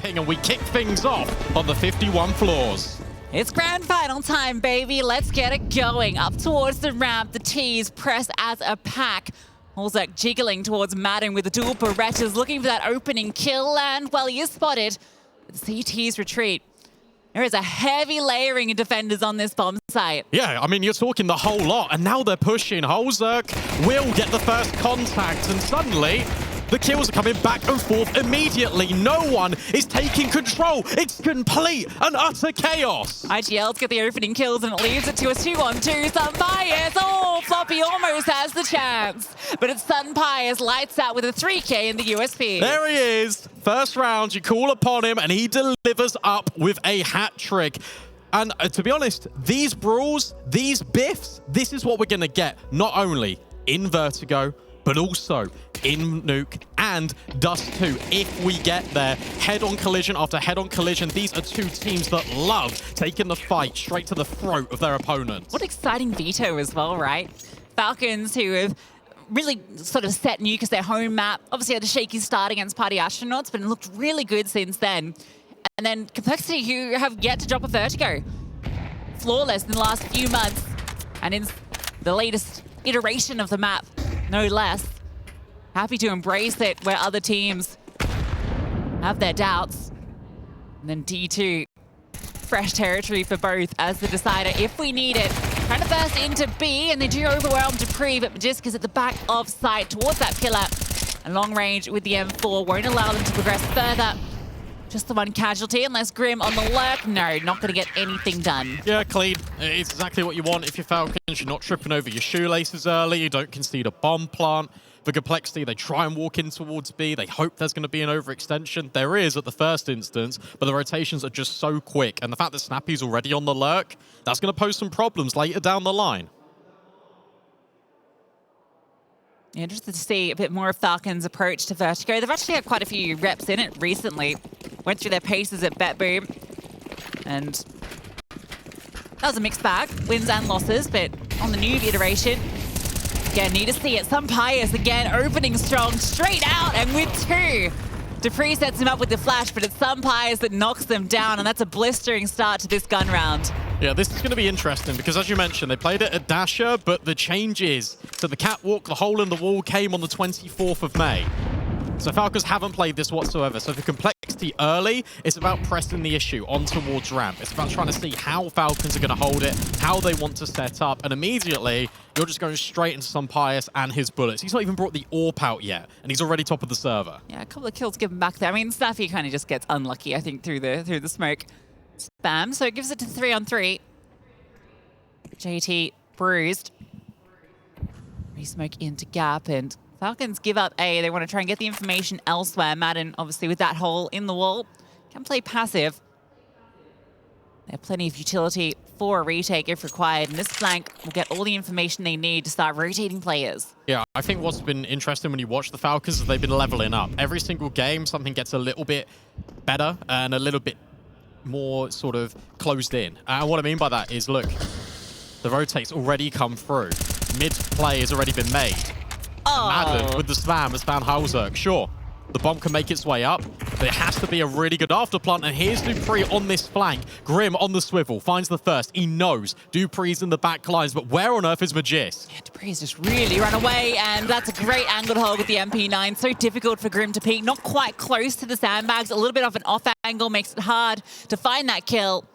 Jönköping, and we kick things off on the 51 floors. It's grand final time, baby. Let's get it going. Up towards the ramp, the T's press as a pack. Holzak jiggling towards Madden with the dual Berettas, looking for that opening kill, and, well, he is spotted. The CT's retreat. There is a heavy layering of defenders on this bomb site. Yeah, I mean, you're talking the whole lot, and now they're pushing. Holzak will get the first contact, and suddenly the kills are coming back and forth immediately. No one is taking control. It's complete and utter chaos. IGL's get the opening kills, and it leaves it to a 2-on-2. Sunpius, oh, Floppy almost has the chance. But it's Sunpius lights out with a 3K in the USP. There he is. First round, you call upon him, and he delivers up with a hat trick. And to be honest, these brawls, these biffs, this is what we're going to get, not only in Vertigo, but also in Nuke and Dust 2. If we get there, head-on collision after head-on collision, these are two teams that love taking the fight straight to the throat of their opponents. What exciting veto as well, right? Falcons, who have really sort of set Nuke as their home map, obviously had a shaky start against Party Astronauts, but it looked really good since then. And then Complexity, who have yet to drop a Vertigo. Flawless in the last few months, and in the latest iteration of the map, no less. Happy to embrace it where other teams have their doubts. And then D2, fresh territory for both as the decider if we need it. Trying to burst into B, and they do overwhelm Dupree, but Magisk is at the back of sight towards that pillar. And long range with the M4 won't allow them to progress further. Just the one casualty, unless Grim on the lurk. No, not going to get anything done. Yeah, clean. It's exactly what you want if you're Falcons. You're not tripping over your shoelaces early. You don't concede a bomb plant. For Complexity, they try and walk in towards B. They hope there's going to be an overextension. There is at the first instance, but the rotations are just so quick. And the fact that Snappy's already on the lurk, that's going to pose some problems later down the line. Interested to see a bit more of Falcons' approach to Vertigo. They've actually had quite a few reps in it recently. Went through their paces at BetBoom. And that was a mixed bag, wins and losses, but on the new iteration, again, need to see it. Sunpius again, opening strong, straight out, and with two. Dupree sets him up with the flash, but it's Sunpius that knocks them down, and that's a blistering start to this gun round. Yeah, this is going to be interesting because, as you mentioned, they played it at Dasher, but the changes to the catwalk, the hole in the wall, came on the 24th of May. So Falcons haven't played this whatsoever. So for Complexity early, it's about pressing the issue on towards ramp. It's about trying to see how Falcons are going to hold it, how they want to set up, and immediately you're just going straight into Sunpius and his bullets. He's not even brought the AWP out yet, and he's already top of the server. Yeah, a couple of kills given back there. I mean, Snappy kind of just gets unlucky, I think, through the smoke spam. So it gives it to 3-on-3. JT bruised. Re-smoke into gap, and Falcons give up A. They want to try and get the information elsewhere. Madden, obviously, with that hole in the wall, can play passive. They have plenty of utility for a retake if required, and this flank will get all the information they need to start rotating players. Yeah, I think what's been interesting when you watch the Falcons is they've been leveling up. Every single game, something gets a little bit better and a little bit more sort of closed in. And what I mean by that is, look, the rotate's already come through. Mid-play has already been made. Oh. Madden with the spam has found Holzak. Sure, the bomb can make its way up, but it has to be a really good afterplant. And here's Dupree on this flank. Grim on the swivel, finds the first. He knows Dupree's in the back lines, but where on earth is Magisk? Yeah, Dupree's just really run away, and that's a great angled hole with the MP9. So difficult for Grim to peek. Not quite close to the sandbags. A little bit off an off angle makes it hard to find that kill.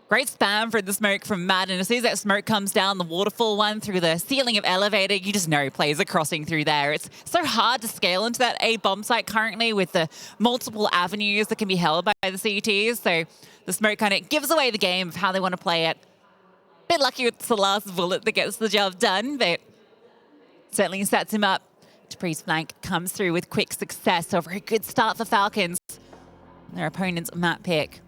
Great spam for the smoke from Madden. As soon as that smoke comes down, the waterfall one through the ceiling of elevator, you just know players are crossing through there. It's so hard to scale into that A bomb site currently with the multiple avenues that can be held by the CTs. So the smoke kind of gives away the game of how they want to play it. Bit lucky with the last bullet that gets the job done, but certainly sets him up. Dupree's flank comes through with quick success. So a very good start for Falcons. Their opponent's map pick.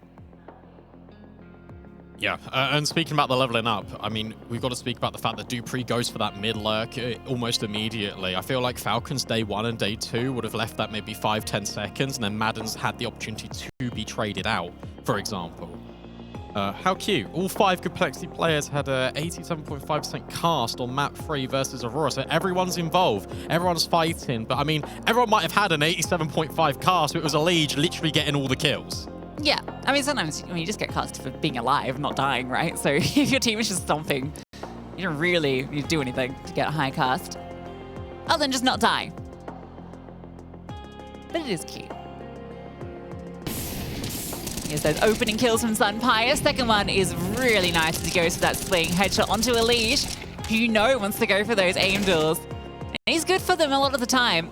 Yeah, and speaking about the leveling up, I mean, we've got to speak about the fact that Dupree goes for that mid-lurk almost immediately. I feel like Falcons day 1 and day 2 would have left that maybe 5-10 seconds, and then Madden's had the opportunity to be traded out, for example. How cute. All 5 Complexity players had a 87.5% cast on map 3 versus Aurora. So everyone's involved. Everyone's fighting. But I mean, everyone might have had an 87.5 cast, but it was a Liege literally getting all the kills. Yeah. I mean, sometimes you just get cast for being alive, not dying, right? So if your team is just stomping, you don't really need to do anything to get a high cast. Other than just not die. But it is cute. Here's those opening kills from Sunpire. Second one is really nice as he goes for that swing headshot onto a Liege, who you know wants to go for those aim duels. And he's good for them a lot of the time.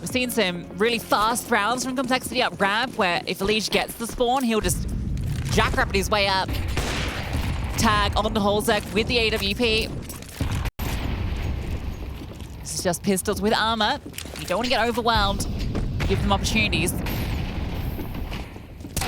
We've seen some really fast rounds from Complexity up ramp, where if a Liege gets the spawn, he'll just jackrabbit his way up. Tag onto Holzek with the AWP. This is just pistols with armor. You don't want to get overwhelmed. Give them opportunities.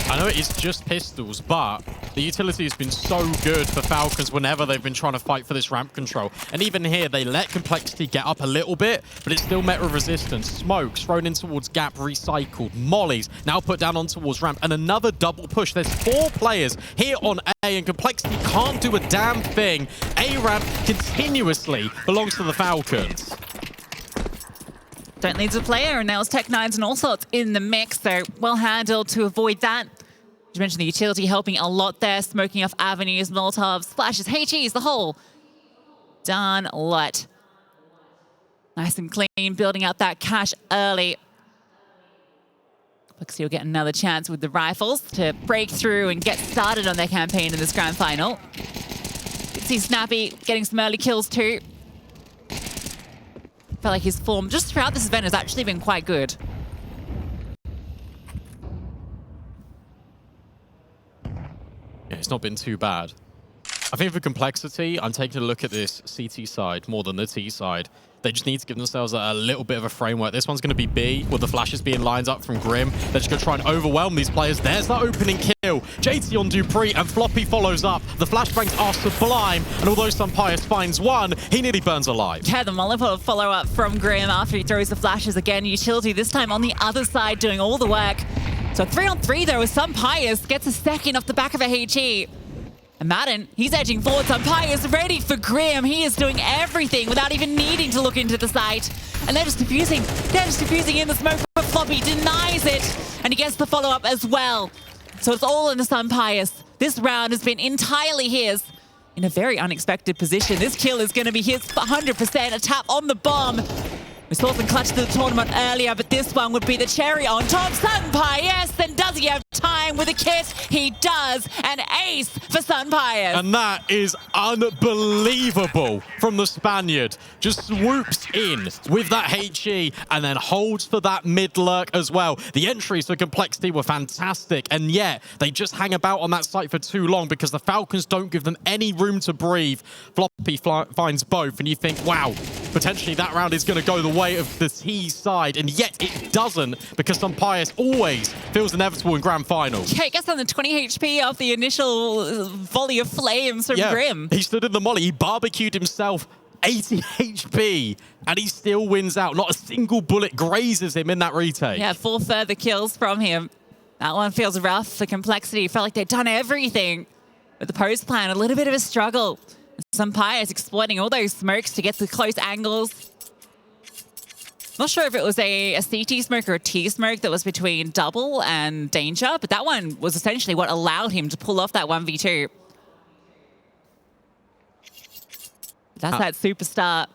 I know it's just pistols, but the utility has been so good for Falcons whenever they've been trying to fight for this ramp control. And even here, they let Complexity get up a little bit, but it's still met with resistance. Smokes thrown in towards Gap, recycled. Mollies now put down on towards ramp, and another double push. There's 4 players here on A, and Complexity can't do a damn thing. A ramp continuously belongs to the Falcons. Don't lead to player, and now it's Tech9s and all sorts in the mix, so well handled to avoid that. You mentioned the utility helping a lot there, smoking off avenues, Molotovs, flashes, HEs, the whole darn lot. Nice and clean, building up that cash early. Looks like you'll get another chance with the rifles to break through and get started on their campaign in this grand final. You can see Snappy getting some early kills too. Felt like his form just throughout this event has actually been quite good. Yeah, it's not been too bad. I think for Complexity, I'm taking a look at this CT side more than the T side. They just need to give themselves a little bit of a framework. This one's going to be B, with the flashes being lined up from Grim. They're just going to try and overwhelm these players. There's that opening kill. JT on Dupree, and Floppy follows up. The flashbangs are sublime, and although Sunpius finds one, he nearly burns alive. Yeah, the Molotov follow-up from Grim after he throws the flashes again. Utility this time on the other side doing all the work. So 3-on-3 though, as Sunpius gets a second off the back of a HE. And Madden, he's edging forward. Sunpius ready for Grim. He is doing everything without even needing to look into the site. And they're just defusing. They're just defusing in the smoke, but Floppy denies it. And he gets the follow-up as well. So it's all in the Sunpius. This round has been entirely his. In a very unexpected position. This kill is going to be his 100%. A tap on the bomb. We saw some clutch to the tournament earlier, but this one would be the cherry on top. Sunpius, then does he have time with a kit? He does. An ace for Sunpius. And that is unbelievable from the Spaniard. Just swoops in with that HE and then holds for that mid lurk as well. The entries for Complexity were fantastic, and yet they just hang about on that site for too long because the Falcons don't give them any room to breathe. Floppy finds both, and you think, wow, potentially that round is going to go the way of the T side, and yet it doesn't, because Sunpius always feels inevitable in grand finals. Yeah, he gets on the 20 HP off the initial volley of flames from Grim. He stood in the molly, he barbecued himself 80 HP, and he still wins out. Not a single bullet grazes him in that retake. Yeah, 4 further kills from him. That one feels rough for Complexity. Felt like they'd done everything. But the post plan, a little bit of a struggle. Sunpius exploiting all those smokes to get to close angles. Not sure if it was a CT smoke or a T smoke that was between Double and Danger, but that one was essentially what allowed him to pull off that 1v2. That's that superstar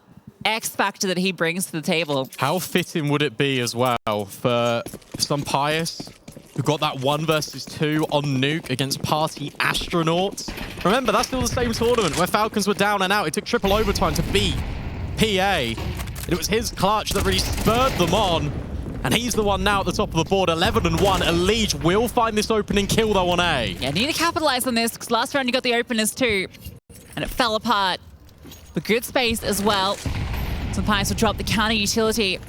X factor that he brings to the table. How fitting would it be as well for Sunpius, who got that 1 versus 2 on Nuke against Party Astronauts? Remember, that's still the same tournament where Falcons were down and out. It took triple overtime to beat PA. It was his clutch that really spurred them on. And he's the one now at the top of the board, 11-1. A Liege will find this opening kill, though, on A. Yeah, need to capitalize on this, because last round you got the openers too. And it fell apart. But good space as well. Sunpius will drop the counter utility.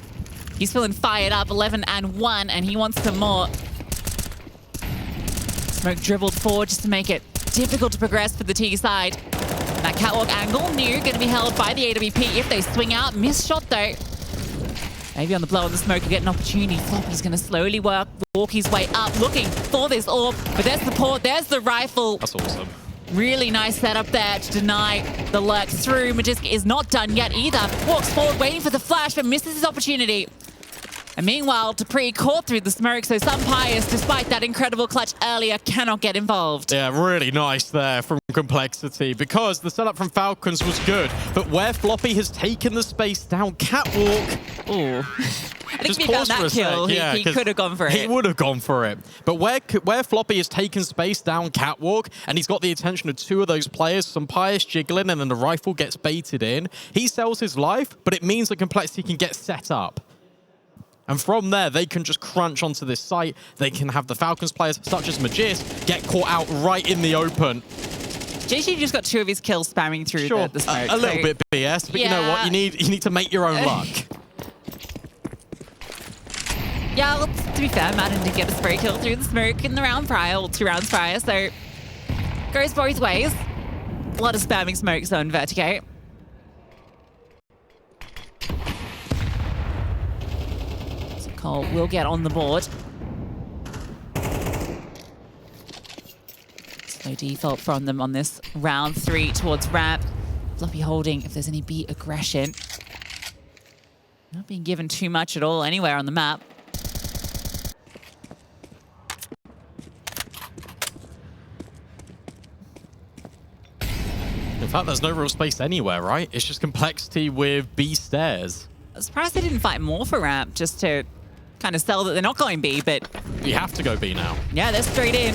He's feeling fired up, 11-1, and he wants some more. Smoke dribbled forward just to make it difficult to progress for the T side. That catwalk angle, New, going to be held by the AWP if they swing out. Missed shot though. Maybe on the blow on the smoke, will get an opportunity. Floppy's going to slowly walk his way up, looking for this orb. But there's the port, there's the rifle. That's awesome. Really nice setup there to deny the lurk through. Magiska is not done yet either. Walks forward, waiting for the flash, but misses his opportunity. And meanwhile, Dupree caught through the smoke, so Sampayas, despite that incredible clutch earlier, cannot get involved. Yeah, really nice there from Complexity, because the setup from Falcons was good, but where Floppy has taken the space down Catwalk... Ooh. I think if he got that kill, he could have gone for it. He would have gone for it. But where Floppy has taken space down Catwalk, and he's got the attention of two of those players, Sampayas jiggling, and then the rifle gets baited in, he sells his life, but it means that Complexity can get set up. And from there, they can just crunch onto this site. They can have the Falcons players, such as Magis, get caught out right in the open. JG just got 2 of his kills spamming through the smoke. A little bit BS, but you know what? You need to make your own luck. Yeah, well, to be fair, Madden did get a spray kill through the smoke in the round prior, or 2 rounds prior, so goes both ways. A lot of spamming smoke zone Vertigo. Cole will get on the board. Slow default from them on this round 3 towards ramp. Floppy holding if there's any B aggression. Not being given too much at all anywhere on the map. In fact, there's no real space anywhere, right? It's just Complexity with B stairs. I'm surprised they didn't fight more for ramp, just to kind of sell that they're not going B, but... We have to go B now. Yeah, they're straight in.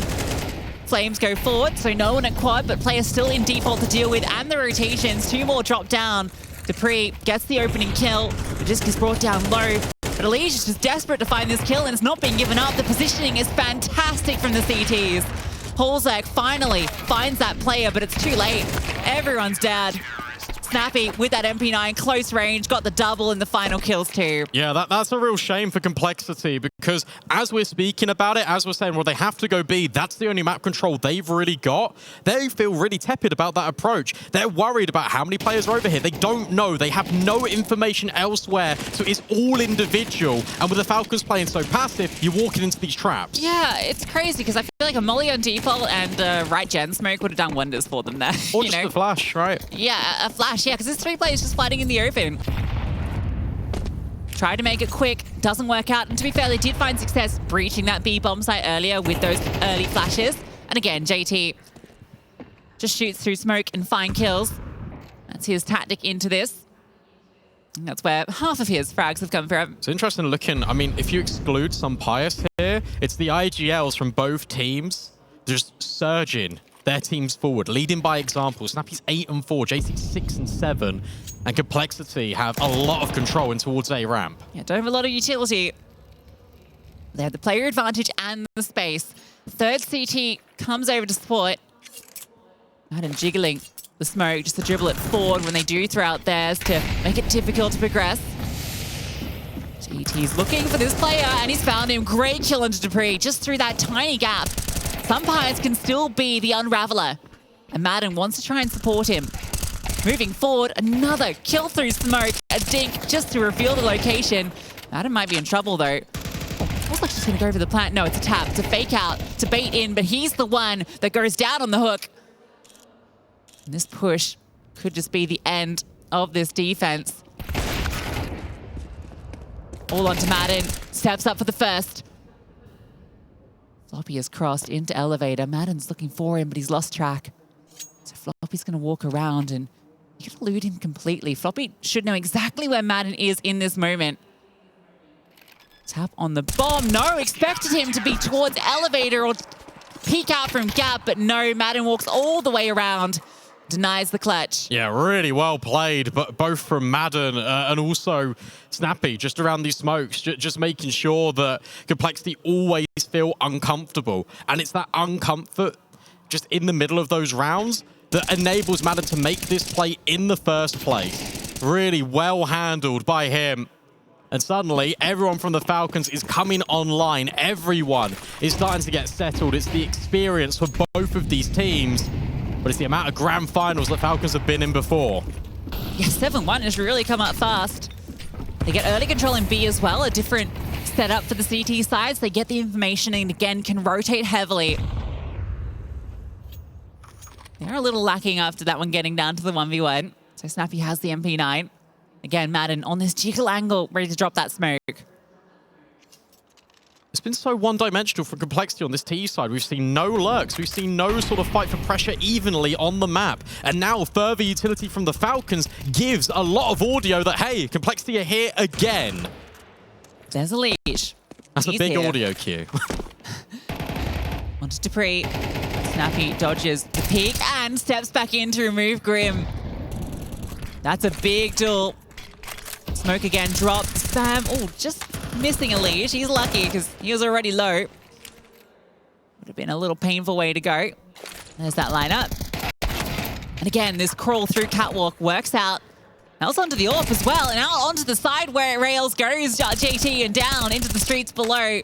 Flames go forward, so no one at quad, but players still in default to deal with, and the rotations. 2 more drop down. Dupree gets the opening kill. Magiska's brought down low, but Elige is just desperate to find this kill, and it's not being given up. The positioning is fantastic from the CTs. Holzak finally finds that player, but it's too late. Everyone's dead. Snappy with that MP9, close range, got the double in the final kills too. Yeah, that's a real shame for Complexity, because as we're speaking about it, as we're saying, well, they have to go B, that's the only map control they've really got. They feel really tepid about that approach. They're worried about how many players are over here. They don't know. They have no information elsewhere, so it's all individual. And with the Falcons playing so passive, you're walking into these traps. Yeah, it's crazy, because I feel like a molly on default and right gen smoke would have done wonders for them there. Or just a flash, right? Yeah, a flash. Yeah, because there's 3 players just fighting in the open. Tried to make it quick, doesn't work out. And to be fair, they did find success breaching that B bomb site earlier with those early flashes. And again, JT just shoots through smoke and find kills. That's his tactic into this. And that's where half of his frags have come from. It's interesting looking. I mean, if you exclude Sampayas here, it's the IGLs from both teams just surging their teams forward, leading by example. Snappy's 8 and 4, JC's 6 and 7, and Complexity have a lot of control in towards A ramp. Yeah, don't have a lot of utility. They have the player advantage and the space. Third CT comes over to support. Madden jiggling the smoke just to dribble it forward when they do throw out theirs to make it difficult to progress. GT's looking for this player, and he's found him. Great kill into Dupree, just through that tiny gap. Sampayas can still be the unraveler, and Madden wants to try and support him. Moving forward, another kill through smoke, a dink just to reveal the location. Madden might be in trouble though. Looks like she's gonna go for the plant. No, it's a tap, to fake out, to bait in, but he's the one that goes down on the hook. And this push could just be the end of this defense. All onto Madden, steps up for the first. Floppy has crossed into elevator. Madden's looking for him, but he's lost track. So Floppy's going to walk around and you can elude him completely. Floppy should know exactly where Madden is in this moment. Tap on the bomb. No, expected him to be towards elevator or peek out from gap, but no, Madden walks all the way around. Denies the clutch. Yeah, really well played, but both from Madden and also Snappy, just around these smokes, just making sure that Complexity always feel uncomfortable. And it's that uncomfort just in the middle of those rounds that enables Madden to make this play in the first place. Really well handled by him. And suddenly, everyone from the Falcons is coming online. Everyone is starting to get settled. It's the experience for both of these teams. But it's the amount of grand finals that Falcons have been in before. Yeah, 7-1 has really come up fast. They get early control in B as well, a different setup for the CT sides. They get the information and again can rotate heavily. They're a little lacking after that one getting down to the 1v1. So Snappy has the MP9. Again, Madden on this jiggle angle, ready to drop that smoke. It's been so one-dimensional for Complexity on this TE side. We've seen no lurks. We've seen no sort of fight for pressure evenly on the map. And now further utility from the Falcons gives a lot of audio that, hey, Complexity are here again. There's a leash. That's He's a big here. audio cue. Onto Dupree. Snappy dodges the peek and steps back in to remove Grim. That's a big duel. Smoke again dropped. Spam. Oh, just missing a leash. He's lucky because he was already low. Would have been a little painful way to go. There's that lineup. And again, this crawl through catwalk works out. Now it's onto the AWP as well. And now onto the side where Rails goes, JT, and down into the streets below.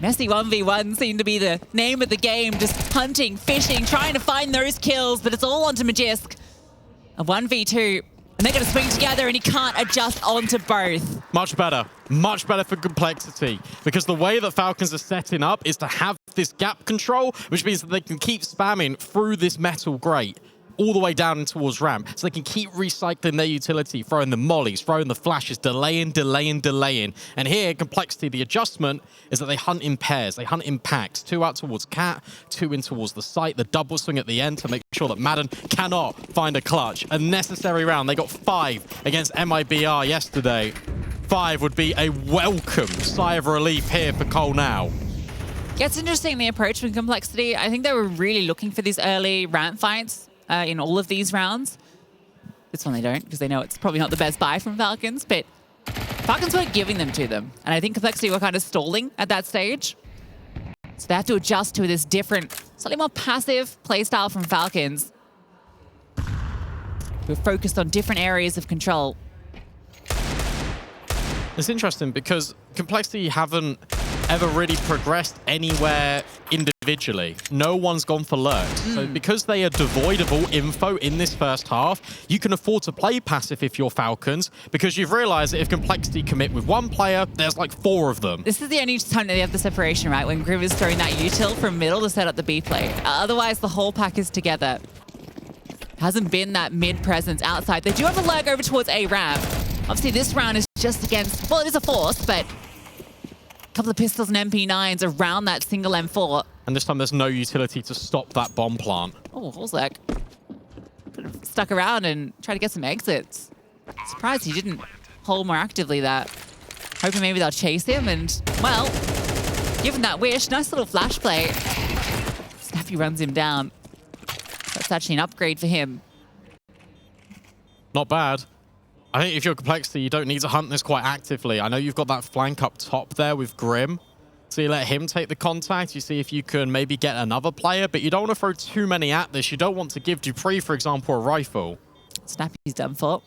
Messy 1v1 seemed to be the name of the game. Just hunting, fishing, trying to find those kills. But it's all onto Magisk. A 1v2. And they're going to swing together, and he can't adjust onto both. Much better for Complexity. Because the way that Falcons are setting up is to have this gap control, which means that they can keep spamming through this metal grate all the way down and towards ramp. So they can keep recycling their utility, throwing the mollies, throwing the flashes, delaying. And here, Complexity, the adjustment is that they hunt in pairs. They hunt in packs. 2 out towards Cat, 2 in towards the site, the double swing at the end to make sure that Madden cannot find a clutch. A necessary round. They got 5 against MIBR yesterday. 5 would be a welcome sigh of relief here for Cole now. Yeah, it's interesting, the approach from Complexity. I think they were really looking for these early ramp fights in all of these rounds. This one they don't, because they know it's probably not the best buy from Falcons, but Falcons weren't giving them to them. And I think Complexity were kind of stalling at that stage. So they have to adjust to this different, slightly more passive playstyle from Falcons. We're focused on different areas of control. It's interesting because Complexity haven't ever really progressed anywhere individually. No one's gone for lurks. So because they are devoid of all info in this first half, you can afford to play passive if you're Falcons, because you've realized that if Complexity commit with one player, there's like 4 of them. This is the only time that they have the separation, right? When Grim is throwing that util from middle to set up the B play. Otherwise, the whole pack is together. Hasn't been that mid presence outside. They do have a lurk over towards A ramp. Obviously, this round is just against, well, it is a force, but a couple of pistols and MP9s around that single M4. And this time there's no utility to stop that bomb plant. Oh, Holzek could have stuck around and tried to get some exits. Surprised he didn't hold more actively there. Hoping maybe they'll chase him and, well, give him that wish. Nice little flash play. Snappy runs him down. That's actually an upgrade for him. Not bad. I think if you're Complexity, you don't need to hunt this quite actively. I know you've got that flank up top there with Grim. So you let him take the contact. You see if you can maybe get another player, but you don't want to throw too many at this. You don't want to give Dupree, for example, a rifle. Snappy's done for.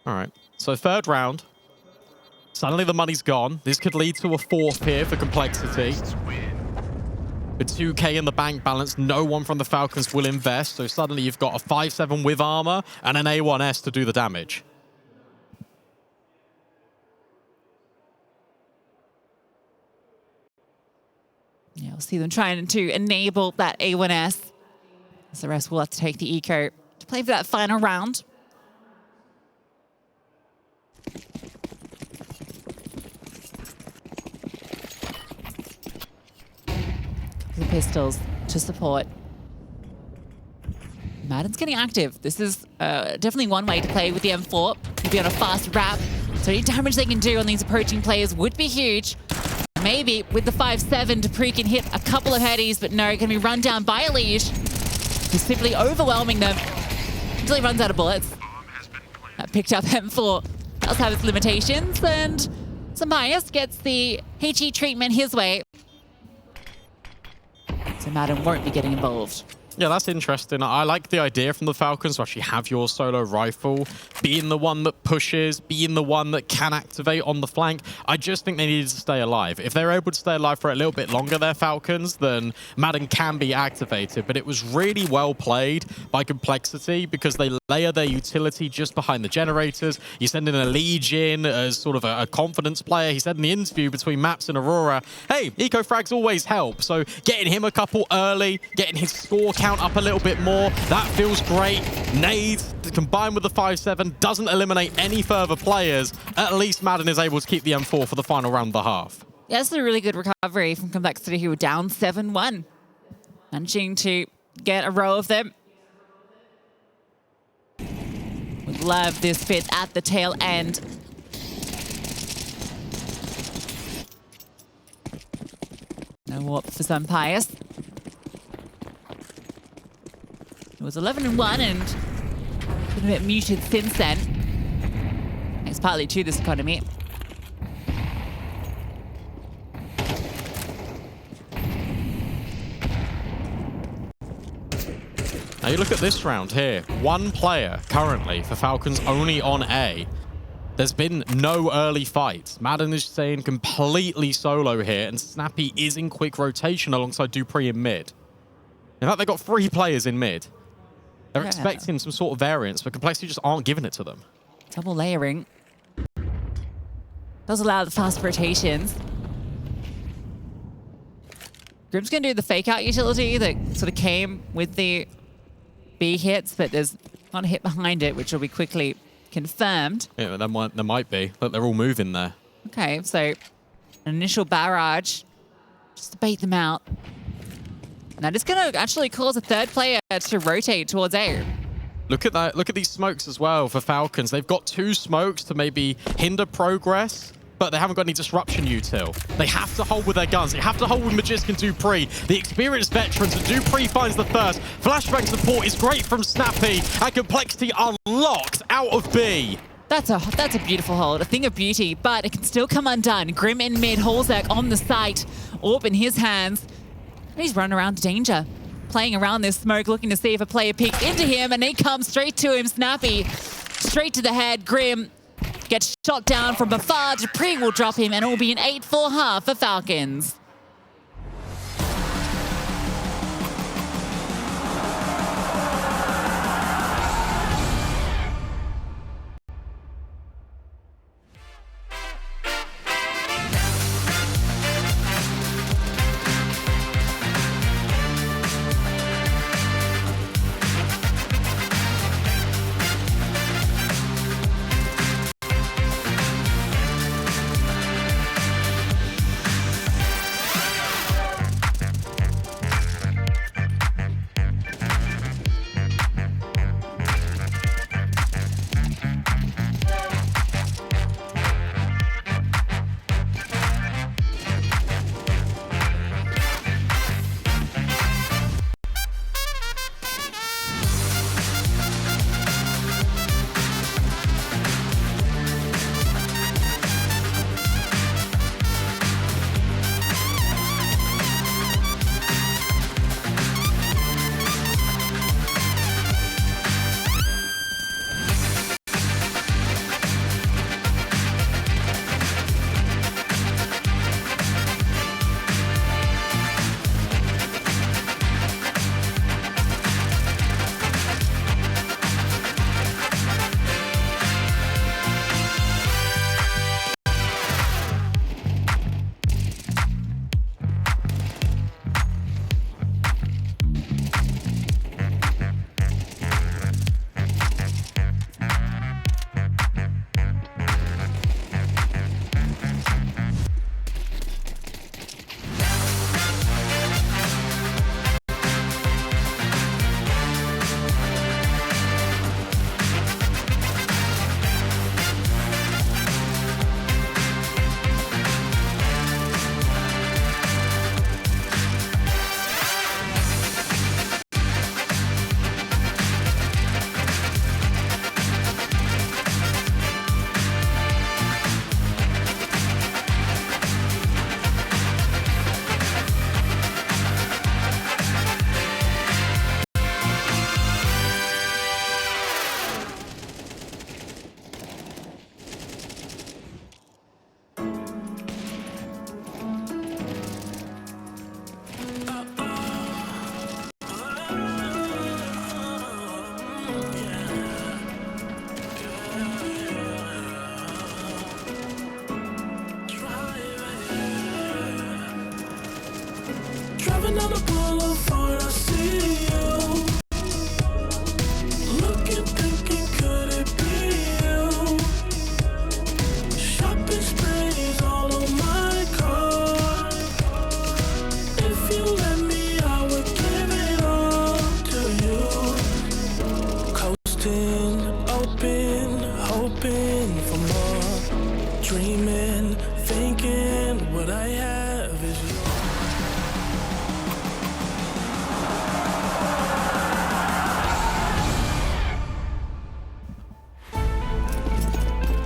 All right. So third round. Suddenly the money's gone. This could lead to a 4th here for Complexity. With 2K in the bank balance, no one from the Falcons will invest. So suddenly you've got a 5-7 with armor and an A1S to do the damage. Yeah, we'll see them trying to enable that A1S. So the rest will have to take the eco to play for that final round. The pistols to support. Madden's getting active. This is definitely one way to play with the M4. You'll be on a fast wrap. So any damage they can do on these approaching players would be huge. Maybe with the 5-7, Dupree can hit a couple of headies, but no, can be run down by a Liege, who's simply overwhelming them until he runs out of bullets. That picked up M4 does have its limitations, and Samias gets the HE treatment his way. So Madden won't be getting involved. Yeah, that's interesting. I like the idea from the Falcons to actually have your solo rifle being the one that pushes, being the one that can activate on the flank. I just think they needed to stay alive. If they're able to stay alive for a little bit longer, their Falcons, then Madden can be activated. But it was really well played by Complexity because they layer their utility just behind the generators. You send in a Legion as sort of a confidence player. He said in the interview between Maps and Aurora, hey, eco frags always help. So getting him a couple early, getting his score count up a little bit more, that feels great. Nades combined with the 5-7 doesn't eliminate any further players. At least Madden is able to keep the M4 for the final round of the half. Yeah, that's a really good recovery from Complexity, who were down 7-1. Managing to get a row of them. Would love this fit at the tail end. No warp for some Pius. It was 11-1 and been a bit muted since then. Thanks partly to this economy. Now you look at this round here. One player currently for Falcons only on A. There's been no early fights. Madden is staying completely solo here, and Snappy is in quick rotation alongside Dupree in mid. In fact, they've got 3 players in mid. They're expecting some sort of variance, but Complexity just aren't giving it to them. Double layering. Does allow the fast rotations. Grim's going to do the fake out utility that sort of came with the B hits, but there's not a hit behind it, which will be quickly confirmed. Yeah, there might be. Look, they're all moving there. Okay, so an initial barrage just to bait them out. That is going to actually cause a third player to rotate towards A. Look at that. Look at these smokes as well for Falcons. They've got 2 smokes to maybe hinder progress, but they haven't got any disruption util. They have to hold with their guns. They have to hold with Magisk and Dupree, the experienced veterans, and Dupree finds the first. Flashbang support is great from Snappy, and Complexity unlocked out of B. That's a beautiful hold, a thing of beauty, but it can still come undone. Grim in mid, Holzak on the site, Orb in his hands. And he's running around to danger, playing around this smoke, looking to see if a player peeks into him, and he comes straight to him. Snappy, straight to the head. Grim gets shot down from afar. Dupree will drop him, and it will be an 8-4 half for Falcons.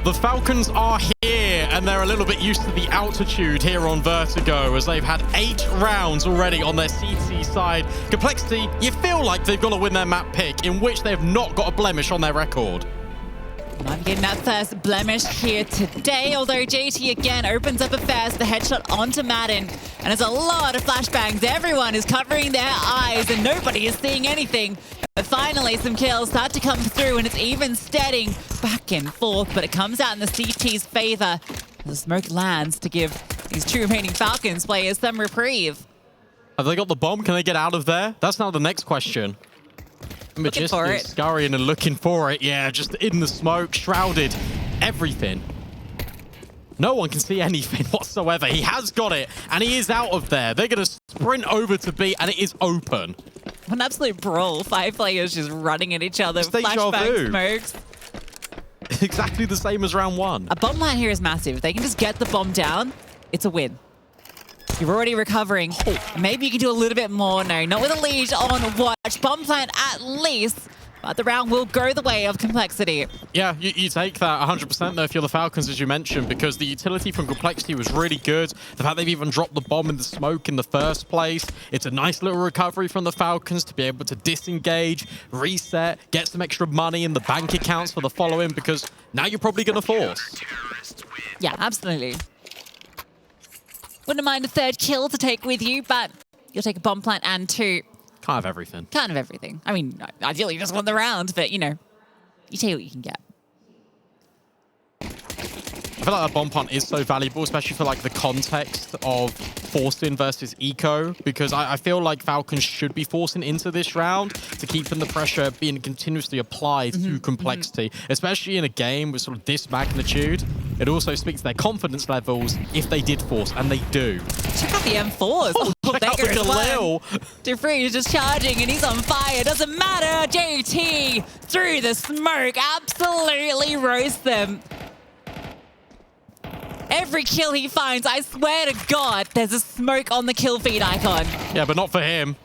The Falcons are here, and they're a little bit used to the altitude here on Vertigo, as they've had 8 rounds already on their CT side. Complexity, you feel like they've got to win their map pick, in which they've not got a blemish on their record. Not getting that first blemish here today, although JT again opens up affairs, the headshot onto Madden. And there's a lot of flashbangs. Everyone is covering their eyes and nobody is seeing anything. But finally, some kills start to come through and it's even steadying back and forth, but it comes out in the CT's favor. The smoke lands to give these 2 remaining Falcons players some reprieve. Have they got the bomb? Can they get out of there? That's now the next question. Looking for it. Scurrying and looking for it. Yeah, just in the smoke, shrouded, everything. No one can see anything whatsoever. He has got it, and he is out of there. They're going to sprint over to B, and it is open. An absolute brawl. 5 players just running at each other. Flashbang smokes. Exactly the same as round 1. A bomb line here is massive. If they can just get the bomb down, it's a win. You're already recovering. Maybe you can do a little bit more. No, not with a lead on watch. Bomb plant at least. But the round will go the way of Complexity. Yeah, you take that 100% though if you're the Falcons, as you mentioned, because the utility from Complexity was really good. The fact they've even dropped the bomb in the smoke in the first place. It's a nice little recovery from the Falcons to be able to disengage, reset, get some extra money in the bank accounts for the following, because now you're probably going to force. Yeah, absolutely. Wouldn't mind a 3rd kill to take with you, but you'll take a bomb plant and 2. Kind of everything. Kind of everything. I mean, ideally you just want the round, but you know, you take what you can get. I feel like that bomb plant is so valuable, especially for like the context of forcing versus eco, because I feel like Falcons should be forcing into this round to keeping the pressure being continuously applied to Complexity, especially in a game with sort of this magnitude. It also speaks to their confidence levels if they did force, and they do. Check out the M4s. Check out the Galil. DeFree is just charging and he's on fire. Doesn't matter. JT through the smoke absolutely roasts them. Every kill he finds, I swear to God, there's a smoke on the kill feed icon. Yeah, but not for him.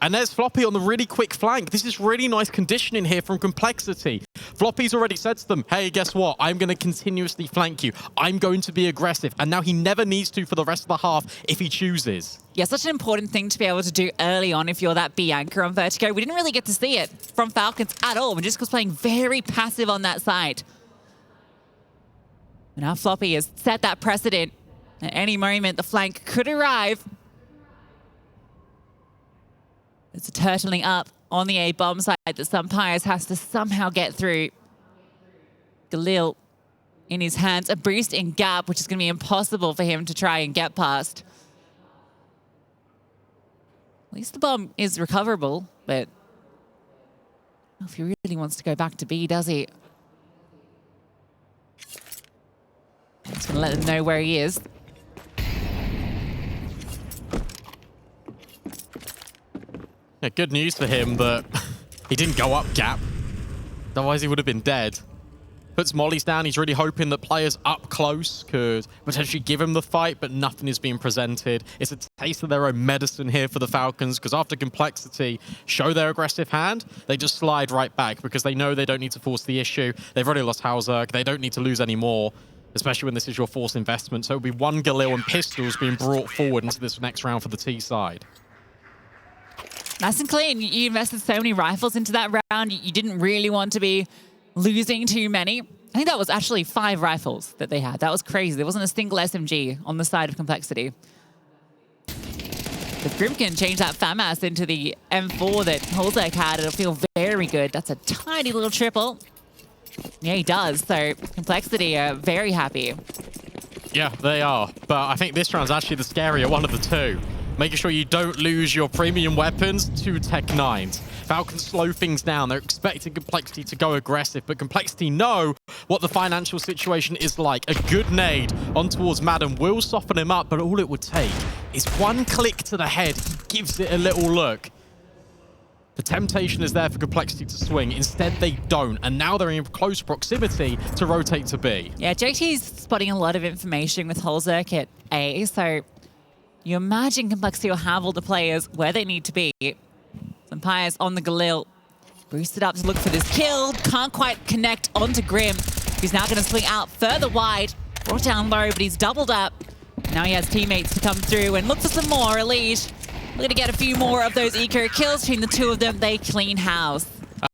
And there's Floppy on the really quick flank. This is really nice conditioning here from Complexity. Floppy's already said to them, hey, guess what? I'm going to continuously flank you. I'm going to be aggressive. And now he never needs to for the rest of the half if he chooses. Yeah, such an important thing to be able to do early on if you're that B anchor on Vertigo. We didn't really get to see it from Falcons at all. Just was playing very passive on that side. Now Floppy has set that precedent. At any moment, the flank could arrive. It's a turtling up on the A bomb side that Sumpires has to somehow get through. Galil in his hands, a boost in gap, which is going to be impossible for him to try and get past. At least the bomb is recoverable, but I don't know if he really wants to go back to B, does he? Just going to let them know where he is. Yeah, good news for him that he didn't go up gap. Otherwise, he would have been dead. Puts mollies down. He's really hoping that players up close could potentially give him the fight, but nothing is being presented. It's a taste of their own medicine here for the Falcons, because after Complexity show their aggressive hand, they just slide right back because they know they don't need to force the issue. They've already lost Hauser. They don't need to lose any more, especially when this is your forced investment. So it'll be 1 Galil and pistols being brought forward into this next round for the T side. Nice and clean. You invested so many rifles into that round. You didn't really want to be losing too many. I think that was actually 5 rifles that they had. That was crazy. There wasn't a single SMG on the side of Complexity. If Grim can change that FAMAS into the M4 that Holzek had, it'll feel very good. That's a tiny little triple. Yeah, he does. So Complexity are very happy. Yeah, they are. But I think this round's actually the scarier one of the two. Making sure you don't lose your premium weapons to Tech 9s. Falcons slow things down. They're expecting Complexity to go aggressive, but Complexity know what the financial situation is like. A good nade on towards Madden will soften him up, but all it would take is 1 click to the head. He gives it a little look. The temptation is there for Complexity to swing. Instead, they don't, and now they're in close proximity to rotate to B. Yeah, JT's spotting a lot of information with Holzek at A, so you imagine Complexity will have all the players where they need to be. Sumpires on the Galil. Boosted up to look for this kill. Can't quite connect onto Grim. He's now going to swing out further wide. Brought down low, but he's doubled up. Now he has teammates to come through and look for some more. Elite looking to get a few more of those eco kills between the two of them. They clean house.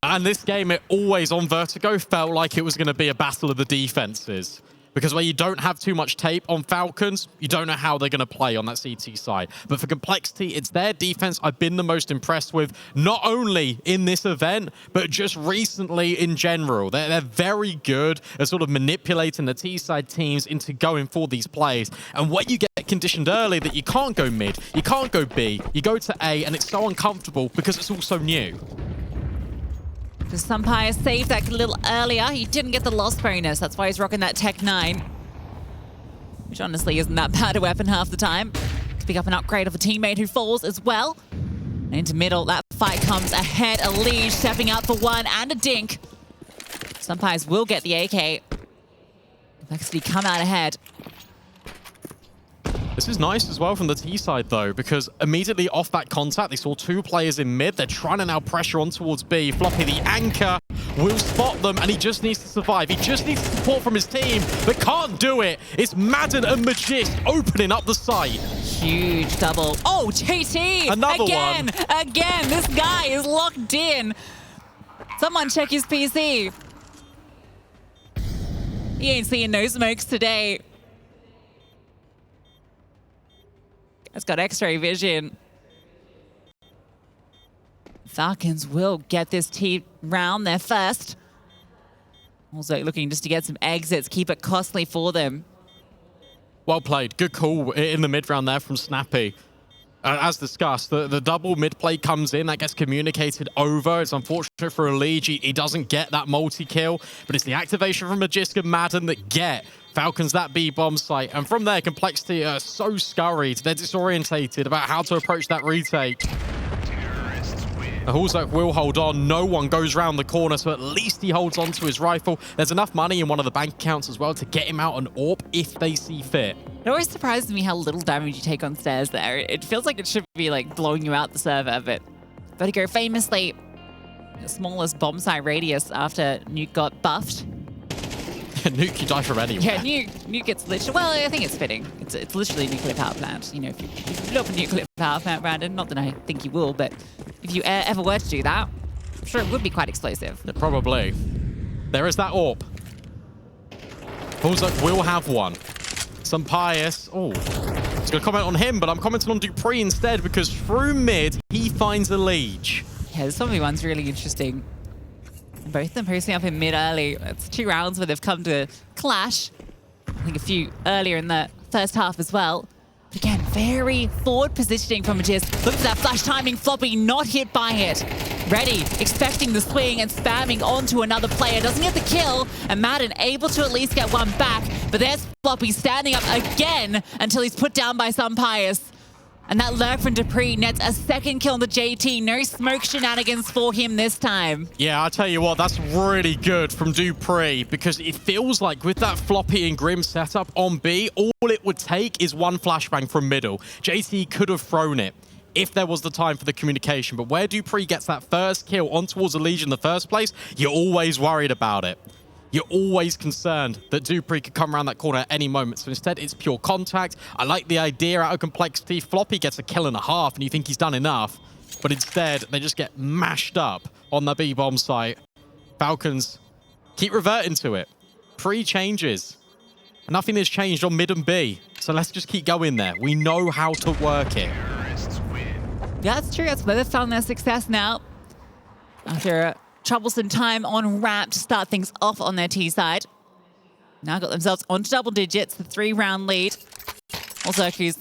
And this game, it always on Vertigo felt like it was going to be a battle of the defenses. Because where you don't have too much tape on Falcons, you don't know how they're going to play on that CT side. But for Complexity, it's their defense I've been the most impressed with, not only in this event, but just recently in general. They're very good at sort of manipulating the T-side teams into going for these plays. And when you get conditioned early that you can't go mid, you can't go B, you go to A, and it's so uncomfortable because it's all so new. Sumpire saved that a little earlier. He didn't get the loss bonus. That's why he's rocking that Tech 9. Which honestly isn't that bad a weapon half the time. To pick up an upgrade of a teammate who falls as well. And into middle, that fight comes ahead. A lead stepping out for one and a dink. Sumpires will get the AK. Complexity come out ahead. This is nice as well from the T side, though, because immediately off that contact, they saw two players in mid. They're trying to now pressure on towards B. Floppy, the anchor, will spot them, and he just needs to survive. He just needs support from his team, but can't do it. It's Madden and Magist opening up the site. Huge double. Oh, JT! Another again, one. Again, this guy is locked in. Someone check his PC. He ain't seeing no smokes today. It's got X-ray vision. Falcons will get this team round there first. Also looking just to get some exits, keep it costly for them. Well played. Good call in the mid round there from Snappy. As discussed, the double mid play comes in, that gets communicated over. It's unfortunate for Elite. He doesn't get that multi-kill, but it's the activation from Magisk and Madden that get Falcons that B-bomb site. And from there, Complexity are so scurried. They're disorientated about how to approach that retake. Hulzak will hold on. No one goes round the corner, so at least he holds on to his rifle. There's enough money in one of the bank accounts as well to get him out an AWP if they see fit. It always surprises me how little damage you take on stairs there. It feels like it should be like blowing you out the server, but Vertigo famously the smallest bomb site radius after Nuke got buffed. Nuke, you die from anywhere. Yeah, Nuke gets literally, well, I think it's fitting. It's literally a nuclear power plant. You know, if you blow up a nuclear power plant, Brandon, not that I think you will, but if you ever were to do that, I'm sure it would be quite explosive. Yeah, probably. There is that AWP. Hulzak will have one. Some pious. Oh, I was going to comment on him, but I'm commenting on Dupree instead because through mid, he finds a leech. Yeah, this 1v1's really interesting. Both of them posting up in mid early. It's 2 rounds where they've come to clash. I think a few earlier in the first half as well. But again, very forward positioning from Magist. Look at that flash timing. Floppy not hit by it. Ready, expecting the swing and spamming onto another player. Doesn't get the kill, and Madden able to at least get one back. But there's Floppy standing up again until he's put down by Sumpires. And that lurk from Dupree nets a second kill on the JT. No smoke shenanigans for him this time. Yeah, I'll tell you what, that's really good from Dupree because it feels like with that Floppy and Grim setup on B, all it would take is one flashbang from middle. JT could have thrown it if there was the time for the communication. But where Dupree gets that first kill on towards the Legion in the first place, you're always worried about it. You're always concerned that Dupree could come around that corner at any moment. So instead, it's pure contact. I like the idea out of Complexity. Floppy gets a kill and a half, and you think he's done enough. But instead, they just get mashed up on the B-bomb site. Falcons keep reverting to it. Pre-changes. Nothing has changed on mid and B. So let's just keep going there. We know how to work it. Yeah, that's true. That's where they've found their success now. After troublesome time on ramp to start things off on their T side. Now got themselves onto double digits, the 3-round lead. Also, who's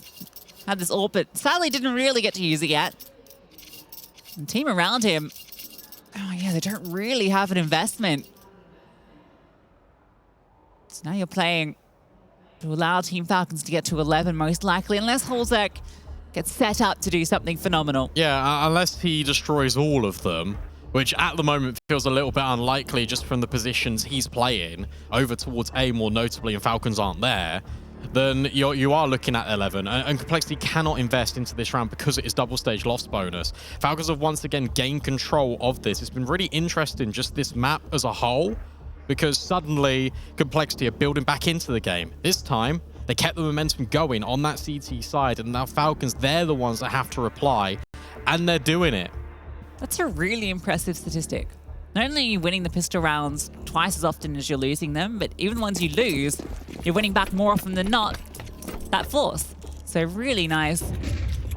had this AWP, but sadly didn't really get to use it yet. And team around him, oh yeah, they don't really have an investment. So now you're playing to allow Team Falcons to get to 11 most likely, unless Hulzak gets set up to do something phenomenal. Yeah, unless he destroys all of them, which at the moment feels a little bit unlikely just from the positions he's playing over towards A more notably, and Falcons aren't there, then you are looking at 11. And Complexity cannot invest into this round because it is double stage loss bonus. Falcons have once again gained control of this. It's been really interesting, just this map as a whole, because suddenly Complexity are building back into the game. This time, they kept the momentum going on that CT side, and now Falcons, they're the ones that have to reply, and they're doing it. That's a really impressive statistic. Not only are you winning the pistol rounds twice as often as you're losing them, but even the ones you lose, you're winning back more often than not that force. So really nice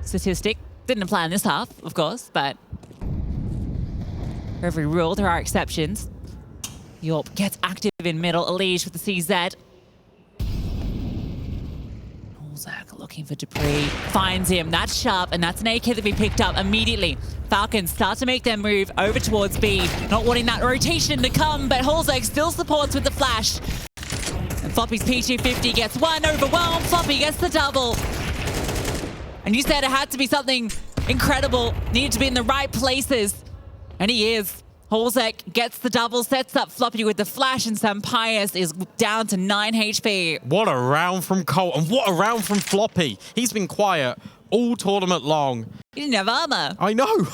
statistic. Didn't apply in this half, of course, but for every rule, there are exceptions. Yorp gets active in middle. Elige with the CZ. Holzak looking for Dupree. Finds him. That's sharp, and that's an AK that we picked up immediately. Falcons start to make their move over towards B. Not wanting that rotation to come, but Holzak still supports with the flash. And Floppy's P250 gets one. Overwhelmed. Floppy gets the double. And you said it had to be something incredible. Needed to be in the right places. And he is. Holzak gets the double, sets up Floppy with the flash, and Sampaius is down to 9 HP. What a round from Colt, and what a round from Floppy. He's been quiet all tournament long. He didn't have armor. I know,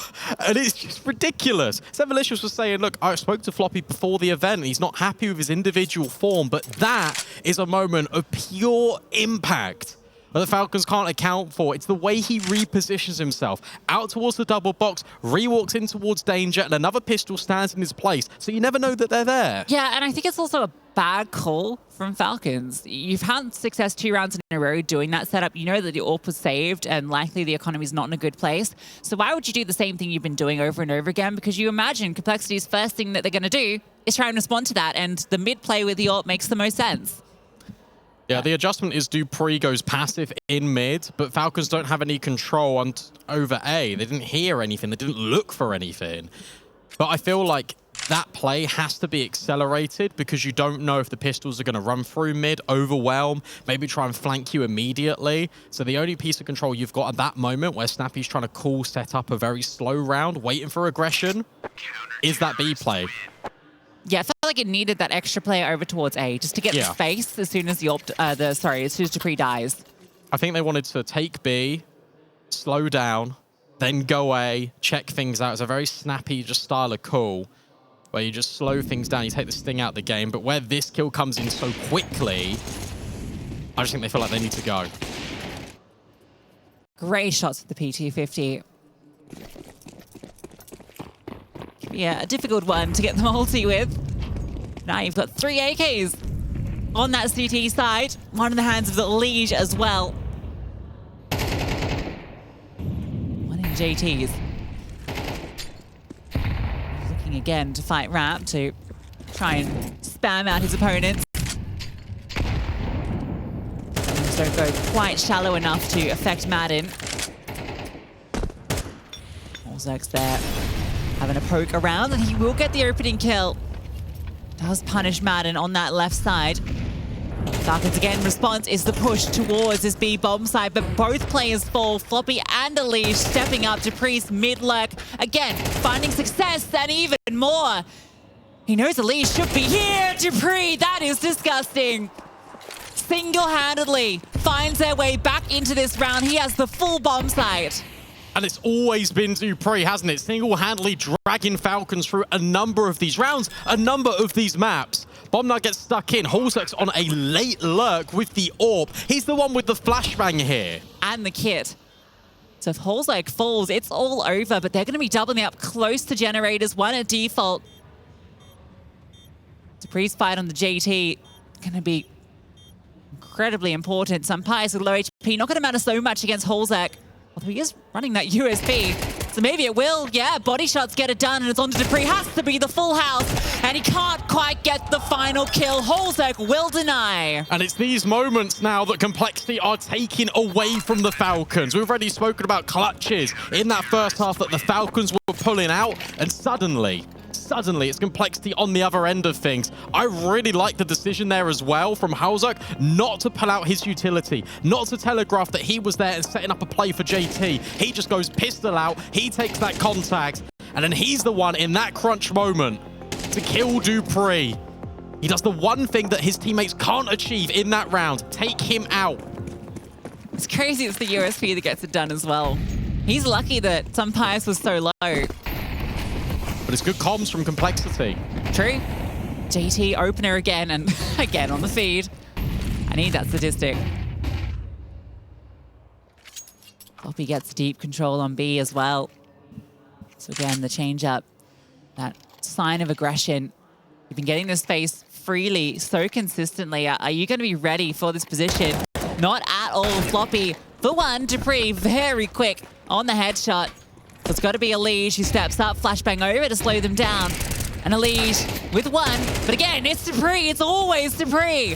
and it's just ridiculous. Sevalicious was saying, look, I spoke to Floppy before the event, and he's not happy with his individual form, but that is a moment of pure impact that the Falcons can't account for. It's the way he repositions himself out towards the double box, re-walks in towards danger, and another pistol stands in his place. So you never know that they're there. Yeah, and I think it's also a bad call from Falcons. You've had success 2 rounds in a row doing that setup. You know that the AWP was saved and likely the economy's not in a good place. So why would you do the same thing you've been doing over and over again? Because you imagine Complexity's first thing that they're going to do is try and respond to that, and the mid play with the AWP makes the most sense. Yeah, the adjustment is Dupree goes passive in mid, but Falcons don't have any control over A. They didn't hear anything. They didn't look for anything. But I feel like that play has to be accelerated because you don't know if the pistols are going to run through mid, overwhelm, maybe try and flank you immediately. So the only piece of control you've got at that moment where Snappy's trying to set up a very slow round, waiting for aggression, is that B play. Yeah, I felt like it needed that extra player over towards A just to get the space as soon as as soon as Dupree dies. I think they wanted to take B, slow down, then go A, check things out. It's a very snappy just style of call where you just slow things down, you take the sting out of the game. But where this kill comes in so quickly, I just think they feel like they need to go. Great shots with the P250. Yeah, a difficult one to get the multi with. Now you've got 3 AKs on that CT side. One in the hands of the Liege as well. One in JT's. Looking again to fight Rap to try and spam out his opponents. Things don't go quite shallow enough to affect Madden. Holzak's there. Having a poke around, and he will get the opening kill. Does punish Madden on that left side. Falcons again, response is the push towards this B bomb side, but both players fall. Floppy and Elige stepping up. Dupree's mid-lurk. Again, finding success and even more. He knows Elige should be here. Dupree, that is disgusting. Single-handedly finds their way back into this round. He has the full bomb site. And it's always been Dupree, hasn't it? Single-handedly dragging Falcons through a number of these rounds, a number of these maps. Bombnut gets stuck in. Holzak's on a late lurk with the AWP. He's the one with the flashbang here. And the kit. So if Holzak falls, it's all over, but they're going to be doubling up close to generators. One at default. Dupree's fight on the JT going to be incredibly important. Sampaius with low HP, not going to matter so much against Holzak. Although he is running that USB. So maybe it will. Yeah, body shots get it done, and it's on to Dupree. Has to be the full house, and he can't quite get the final kill. Holzak will deny. And it's these moments now that Complexity are taking away from the Falcons. We've already spoken about clutches in that first half that the Falcons were pulling out, and suddenly it's Complexity on the other end of things. I really like the decision there as well from Holzak not to pull out his utility, not to telegraph that he was there and setting up a play for JT. He just goes pistol out, he takes that contact, and then he's the one in that crunch moment to kill Dupree. He does the one thing that his teammates can't achieve in that round, take him out. It's crazy it's the USP that gets it done as well. He's lucky that Sampaius was so low. But it's good comms from Complexity. True. JT opener again, and again on the feed. I need that statistic. Floppy gets deep control on B as well. So again, the change up, that sign of aggression. You've been getting this space freely so consistently. Are you going to be ready for this position? Not at all. Floppy for one. Dupree very quick on the headshot. So it's got to be Elige who steps up, flashbang over to slow them down. And Elige with one. But again, it's Dupree. It's always Dupree.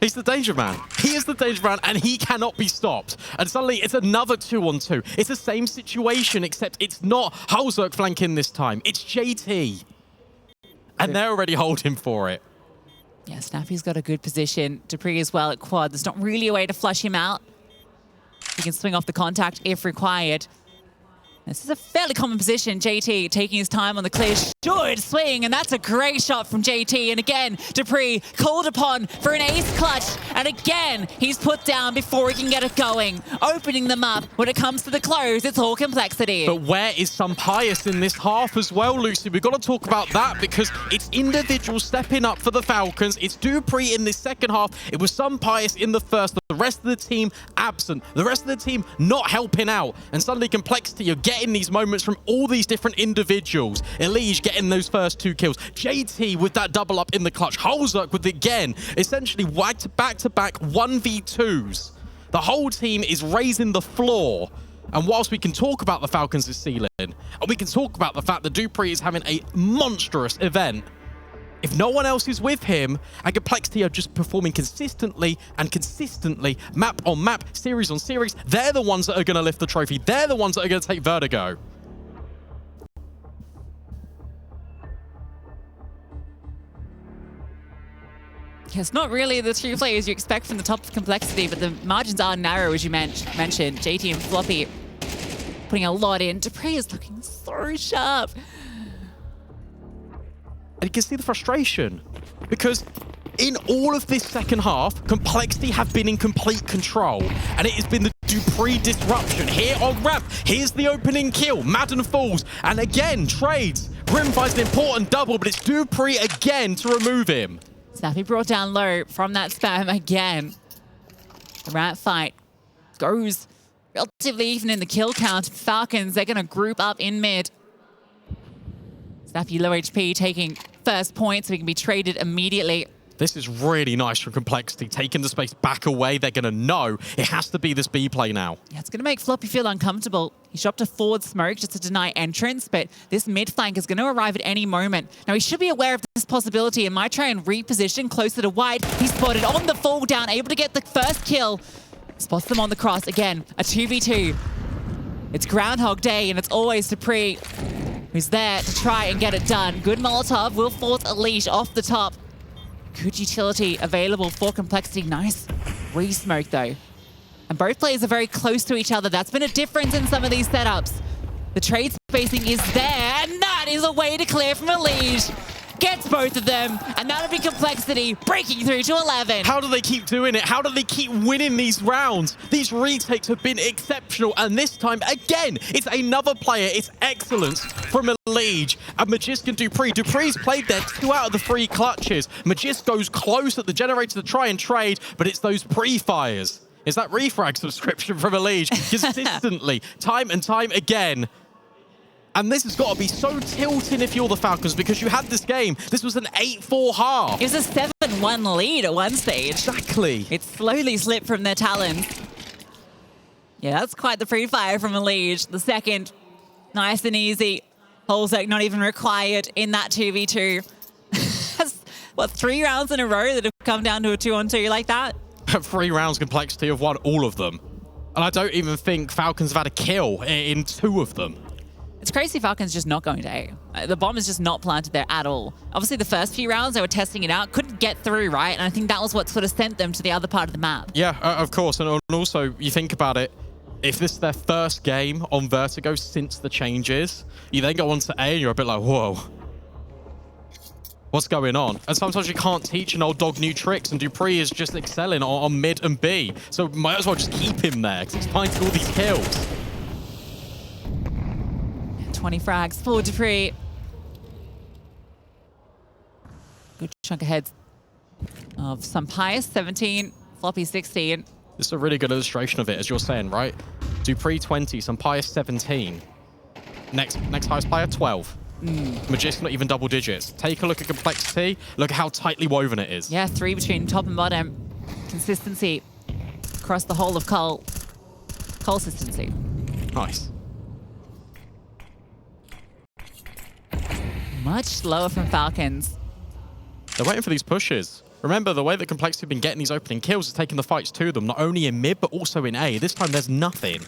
He's the danger man. He is the danger man, and he cannot be stopped. And suddenly, it's another 2-on-2. It's the same situation, except it's not Hulzerk flanking this time. It's JT. And they're already holding for it. Yeah, Snappy's got a good position. Dupree as well at quad. There's not really a way to flush him out. He can swing off the contact if required. This is a fairly common position. JT taking his time on the clear. Should swing, and that's a great shot from JT. And again, Dupree called upon for an ace clutch. And again, he's put down before he can get it going. Opening them up. When it comes to the close, it's all complexity. But where is some Pius in this half as well, Lucy? We've got to talk about that because it's individuals stepping up for the Falcons. It's Dupree in this second half. It was some Pius in the first. The rest of the team absent. The rest of the team not helping out. And suddenly complexity, you're getting these moments from all these different individuals. Elige getting those first 2 kills. JT with that double up in the clutch. Hulzerk with, again, essentially back-to-back 1v2s. The whole team is raising the floor. And whilst we can talk about the Falcons' ceiling, and we can talk about the fact that Dupree is having a monstrous event, if no one else is with him, and Complexity are just performing consistently and consistently, map on map, series on series, they're the ones that are going to lift the trophy. They're the ones that are going to take Vertigo. It's not really the 2 players you expect from the top of Complexity, but the margins are narrow, as you mentioned. JT and Floppy putting a lot in. Dupree is looking so sharp. And you can see the frustration because in all of this second half, Complexity have been in complete control. And it has been the Dupree disruption here on ramp. Here's the opening kill. Madden falls. And again, trades. Grim finds an important double, but it's Dupree again to remove him. Snappy brought down low from that spam again. The rat fight goes relatively even in the kill count. Falcons, they're going to group up in mid. Snappy low HP taking first point so he can be traded immediately. This is really nice from Complexity, taking the space back away. They're going to know it has to be this B play now. Yeah, it's going to make Floppy feel uncomfortable. He dropped a forward smoke just to deny entrance, but this mid flank is going to arrive at any moment. Now, he should be aware of this possibility and might try and reposition closer to wide. He's spotted on the fall down, able to get the first kill. Spots them on the cross. Again, a 2v2. It's Groundhog Day, and it's always Dupree who's there to try and get it done. Good Molotov will force Elige off the top. Good utility available for Complexity. Nice re-smoke, though. And both players are very close to each other. That's been a difference in some of these setups. The trade spacing is there, and that is a way to clear from Elige. Gets both of them, and that'll be Complexity breaking through to 11. How do they keep doing it? How do they keep winning these rounds? These retakes have been exceptional, and this time, again, it's another player. It's excellence from Elige and Magist and Dupree. Dupree's played there 2 out of the 3 clutches. Magist goes close at the generator to try and trade, but it's those pre-fires. It's that refrag subscription from Elige consistently, time and time again. And this has got to be so tilting if you're the Falcons because you had this game. This was an 8-4 half. It was a 7-1 lead at one stage. Exactly. It slowly slipped from their talons. Yeah, that's quite the pre-fire from Elige. The second, nice and easy. Hulzerk not even required in that 2v2. That's, what, 3 rounds in a row that have come down to a 2-on-2 like that? 3 rounds Complexity have won all of them. And I don't even think Falcons have had a kill in 2 of them. It's crazy Falcons just not going to A. The bomb is just not planted there at all. Obviously, the first few rounds, they were testing it out, couldn't get through, right? And I think that was what sort of sent them to the other part of the map. Yeah, of course. And also, you think about it, if this is their first game on Vertigo since the changes, you then go on to A and you're a bit like, whoa. What's going on? And sometimes you can't teach an old dog new tricks, and Dupree is just excelling on mid and B. So might as well just keep him there, because he's finding all these kills. 20 frags for Dupree. chunk ahead of Sampais, 17, Floppy 16. This is a really good illustration of it, as you're saying, right? Dupree 20, Sampais 17. Next highest player, 12. Magic's not even double digits. Take a look at complexity. Look at how tightly woven it is. Yeah, 3 between top and bottom. Consistency across the whole of Cole. Consistency. Nice. Much slower from Falcons. They're waiting for these pushes. Remember, the way that complexity have been getting these opening kills is taking the fights to them, not only in mid, but also in A. This time, there's nothing.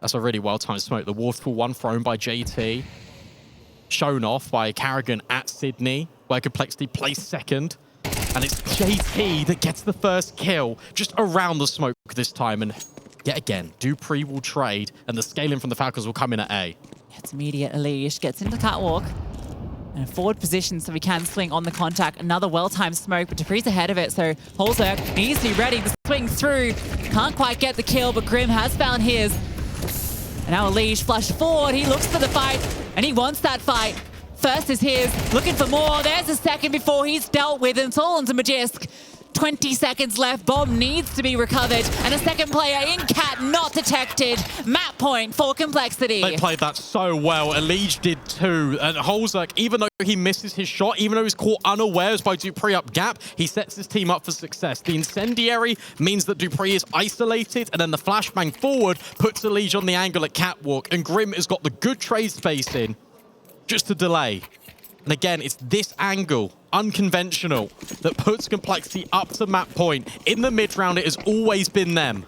That's a really well-timed smoke. The waterfall one thrown by JT. Shown off by Carrigan at Sydney, where complexity placed second. And it's JT that gets the first kill, just around the smoke this time. And yet again, Dupree will trade, and the scaling from the Falcons will come in at A. It's immediate. Elish gets into catwalk. And a forward position so we can swing on the contact. Another well-timed smoke, but Dupree's ahead of it. So Holzer needs to be ready to swing through. Can't quite get the kill, but Grim has found his. And now Elish flush forward. He looks for the fight, and he wants that fight. First is his, looking for more. There's a second before he's dealt with, and it's all onto Magisk. 20 seconds left. Bomb needs to be recovered. And a second player in Cat not detected. Map point for complexity. They played that so well. Elige did too. And Holzerk, even though he misses his shot, even though he's caught unawares by Dupree up gap, he sets his team up for success. The incendiary means that Dupree is isolated, and then the flashbang forward puts Elige on the angle at catwalk. And Grim has got the good trade space in just to delay. And again, it's this angle, unconventional, that puts complexity up to map point. In the mid round, it has always been them.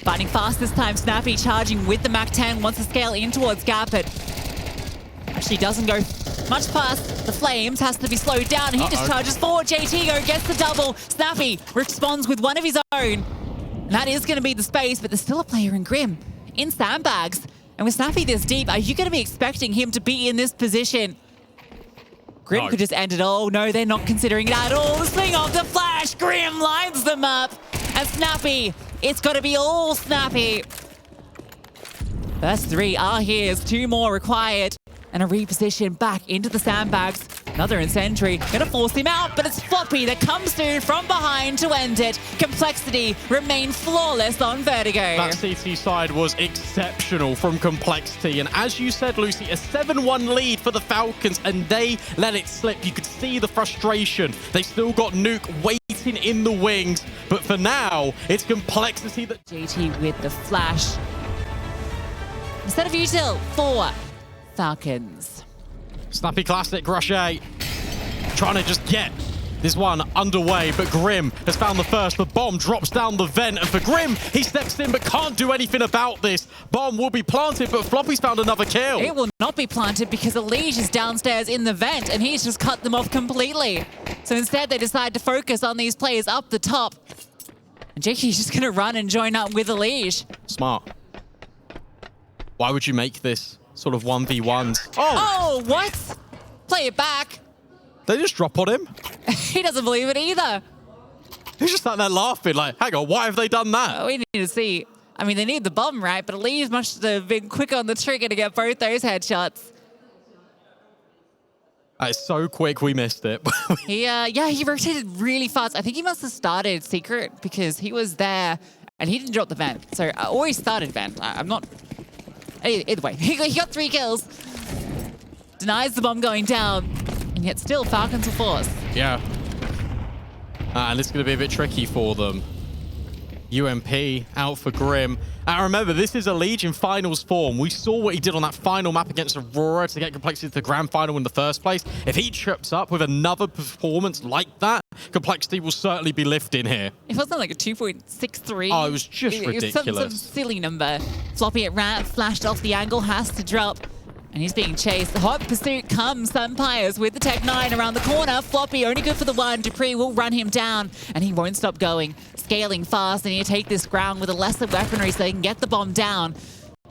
Fighting fast this time. Snappy charging with the Mac 10, wants to scale in towards Gap, but actually doesn't go much past the flames, has to be slowed down. He just charges forward. JT gets the double. Snappy responds with one of his own. And that is going to be the space, but there's still a player in Grim, in sandbags. And with Snappy this deep, are you going to be expecting him to be in this position? Grim could just end it all. No, they're not considering it at all. The swing off the flash. Grim lines them up. And Snappy, it's got to be all Snappy. First 3 are his. 2 more required. And a reposition back into the sandbags. Another incendiary. Gonna force him out, but it's Floppy that comes through from behind to end it. Complexity remain flawless on Vertigo. That CT side was exceptional from Complexity. And as you said, Lucy, a 7-1 lead for the Falcons, and they let it slip. You could see the frustration. They still got Nuke waiting in the wings. But for now, it's Complexity that... JT with the flash. Instead of util for Falcons. Snappy Classic, Rush A. Trying to just get this one underway, but Grim has found the first. The bomb drops down the vent, and for Grim, he steps in but can't do anything about this. Bomb will be planted, but Floppy's found another kill. It will not be planted because Elige is downstairs in the vent, and he's just cut them off completely. So instead, they decide to focus on these players up the top. And Jakey's just going to run and join up with Elige. Smart. Why would you make this sort of 1v1s? Oh, what? Play it back. They just drop on him. He doesn't believe it either. He's just sat there laughing like, hang on, why have they done that? We need to see. I mean, they need the bomb, right? But Elige must have been quick on the trigger to get both those headshots. It's so quick, we missed it. Yeah, he rotated really fast. I think he must have started Secret because he was there and he didn't drop the vent. So, or he started vent. I'm not... Either way, he got 3 kills. Denies the bomb going down. And yet still, Falcons will force. Yeah. And it's going to be a bit tricky for them. UMP out for Grim. And remember, this is a Legion finals form. We saw what he did on that final map against Aurora to get Complexity to the grand final in the first place. If he trips up with another performance like that, Complexity will certainly be lifting here. It wasn't like a 2.63. Oh, it was just ridiculous. It was some silly number. Floppy at Rat, flashed off the angle, has to drop. And he's being chased. The hot pursuit comes. Sunpires with the Tech 9 around the corner. Floppy only good for the 1. Dupree will run him down, and he won't stop going. Scaling fast, and you take this ground with a lesser weaponry so they can get the bomb down.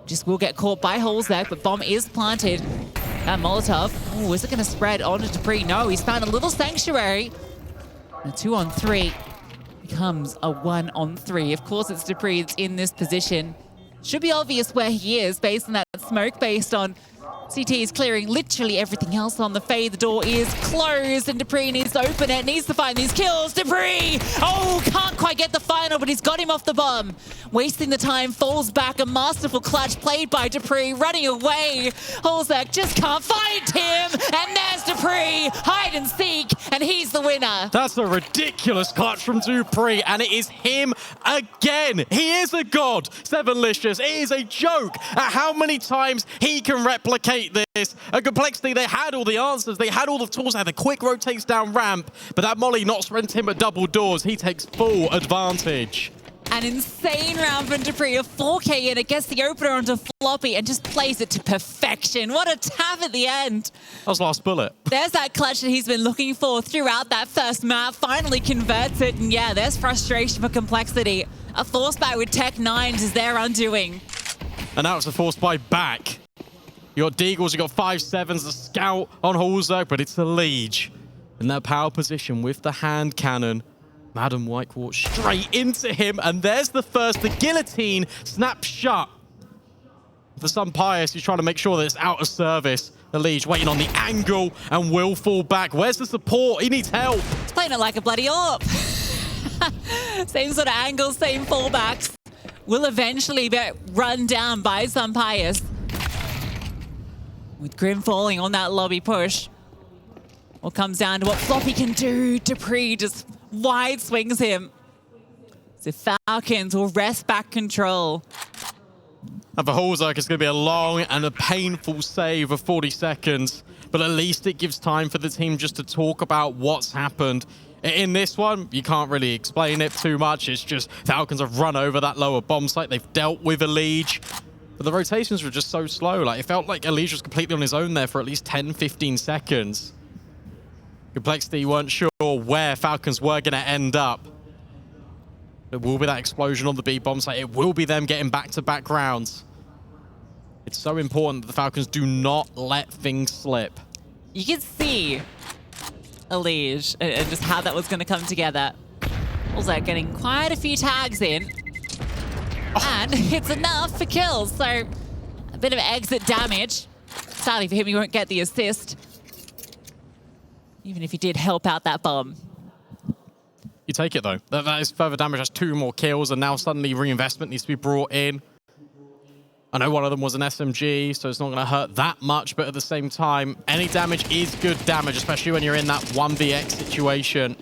Just will get caught by Holzek, but bomb is planted. That Molotov. Oh, is it going to spread onto Dupree? No, he's found a little sanctuary. And a 2-on-3 becomes a 1-on-3. Of course, it's Dupree that's in this position. Should be obvious where he is based on that smoke, based on CT is clearing literally everything else on the fade. The door is closed and dupreeh needs to open it, needs to find these kills. dupreeh! Oh, can't quite get the final, but he's got him off the bomb. Wasting the time, falls back. A masterful clutch played by dupreeh, running away. Holzak just can't find him, and there's dupreeh, hide and seek, and he's the winner. That's a ridiculous clutch from dupreeh, and it is him again. He is a god, Sevenlicious. It is a joke at how many times he can replicate this. A Complexity, they had all the answers, they had all the tools, they had the quick rotates down ramp, but that molly not sprint him at double doors. He takes full advantage. An insane round from dupreeh, a 4K in, it gets the opener onto Floppy and just plays it to perfection. What a tap at the end. That was last bullet. There's that clutch that he's been looking for throughout that first map, finally converts it, and yeah, there's frustration for Complexity. A force buy with Tech 9 is their undoing. And now it's a force buy back. You got Deagles, you got 5-7s, the scout on Holzak, but it's the Liege in that power position with the hand cannon. Madam White walks straight into him, and there's the first. The guillotine snaps shut. For some Pius, he's trying to make sure that it's out of service. The Liege waiting on the angle and will fall back. Where's the support? He needs help. He's playing it like a bloody AWP. Same sort of angles, same fallbacks. Will eventually be run down by some Pius. With Grim falling on that lobby push. What comes down to what Floppy can do. dupreeh just wide swings him. So Falcons will wrest back control. And for Holzak, it's going to be a long and a painful save of 40 seconds. But at least it gives time for the team just to talk about what's happened. In this one, you can't really explain it too much. It's just Falcons have run over that lower bomb site. They've dealt with a Liege. But the rotations were just so slow. Like, it felt like Elige was completely on his own there for at least 10-15 seconds. Complexity weren't sure where Falcons were going to end up. It will be that explosion on the B bomb site. It will be them getting back-to-back rounds. It's so important that the Falcons do not let things slip. You can see Elige and just how that was going to come together. Also getting quite a few tags in. And it's enough for kills, so a bit of exit damage. Sadly for him, he won't get the assist. Even if he did help out that bomb. You take it, though. That is further damage. That's 2 more kills, and now suddenly reinvestment needs to be brought in. I know one of them was an SMG, so it's not going to hurt that much, but at the same time, any damage is good damage, especially when you're in that 1vx situation.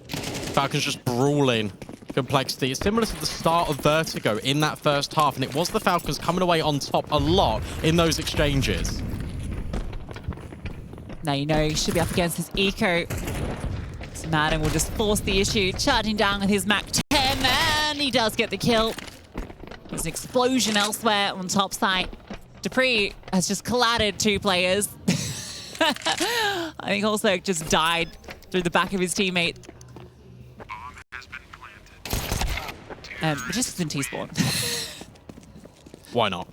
Falcons just brawling. Complexity. It's similar to the start of Vertigo in that first half, and it was the Falcons coming away on top a lot in those exchanges. Now you know he should be up against his eco. So Madden will just force the issue, charging down with his Mac 10, and he does get the kill. There's an explosion elsewhere on top side. dupreeh has just collided 2 players. I think also just died through the back of his teammate. Just in T-spawn. Why not?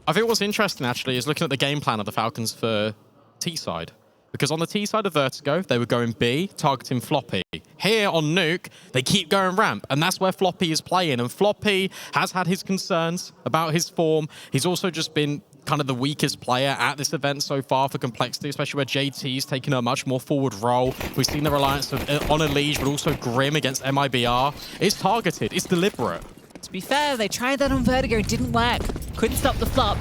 I think what's interesting, actually, is looking at the game plan of the Falcons for T-side. Because on the T-side of Vertigo, they were going B, targeting Floppy. Here on Nuke, they keep going ramp, and that's where Floppy is playing. And Floppy has had his concerns about his form. He's also just been kind of the weakest player at this event so far for Complexity, especially where JT's taken a much more forward role. We've seen the reliance on Elige, but also Grim against MIBR. It's targeted, it's deliberate. To be fair, they tried that on Vertigo, it didn't work. Couldn't stop the flop.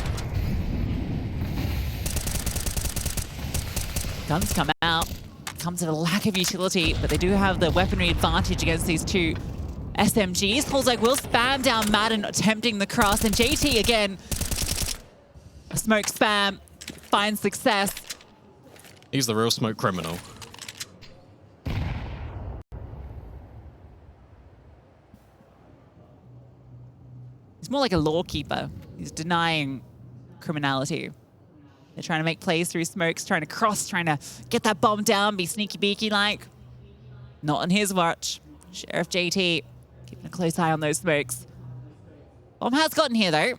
Guns come out. Comes at a lack of utility, but they do have the weaponry advantage against these 2 SMGs. Holzak will spam down Madden, attempting the cross, and JT again. A smoke spam, finds success. He's the real smoke criminal. He's more like a lawkeeper. He's denying criminality. They're trying to make plays through smokes, trying to cross, trying to get that bomb down, be sneaky beaky like. Not on his watch. Sheriff JT keeping a close eye on those smokes. Bomb has gotten here though.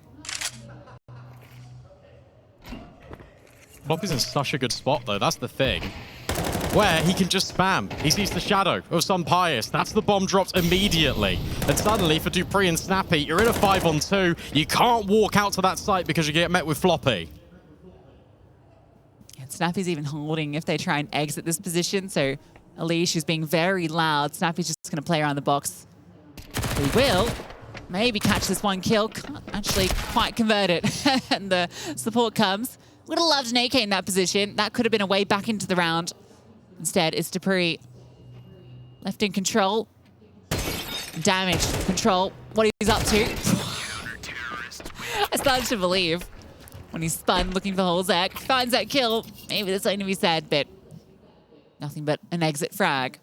Floppy's in such a good spot, though. That's the thing. where he can just spam. He sees the shadow of some Pius. That's the bomb dropped immediately. And suddenly for dupreeh and Snappy, you're in a 5-on-2. You can't walk out to that site because you get met with Floppy. And Snappy's even holding if they try and exit this position. So Elish is being very loud. Snappy's just going to play around the box. He will maybe catch this one kill. Can't actually quite convert it. And the support comes. Would have loved an AK in that position. That could have been a way back into the round. Instead, it's dupreeh left in control. Damage, control, what he's up to. I started to believe when he spun looking for Holzak, finds that kill. Maybe that's something to be said, but nothing but an exit frag.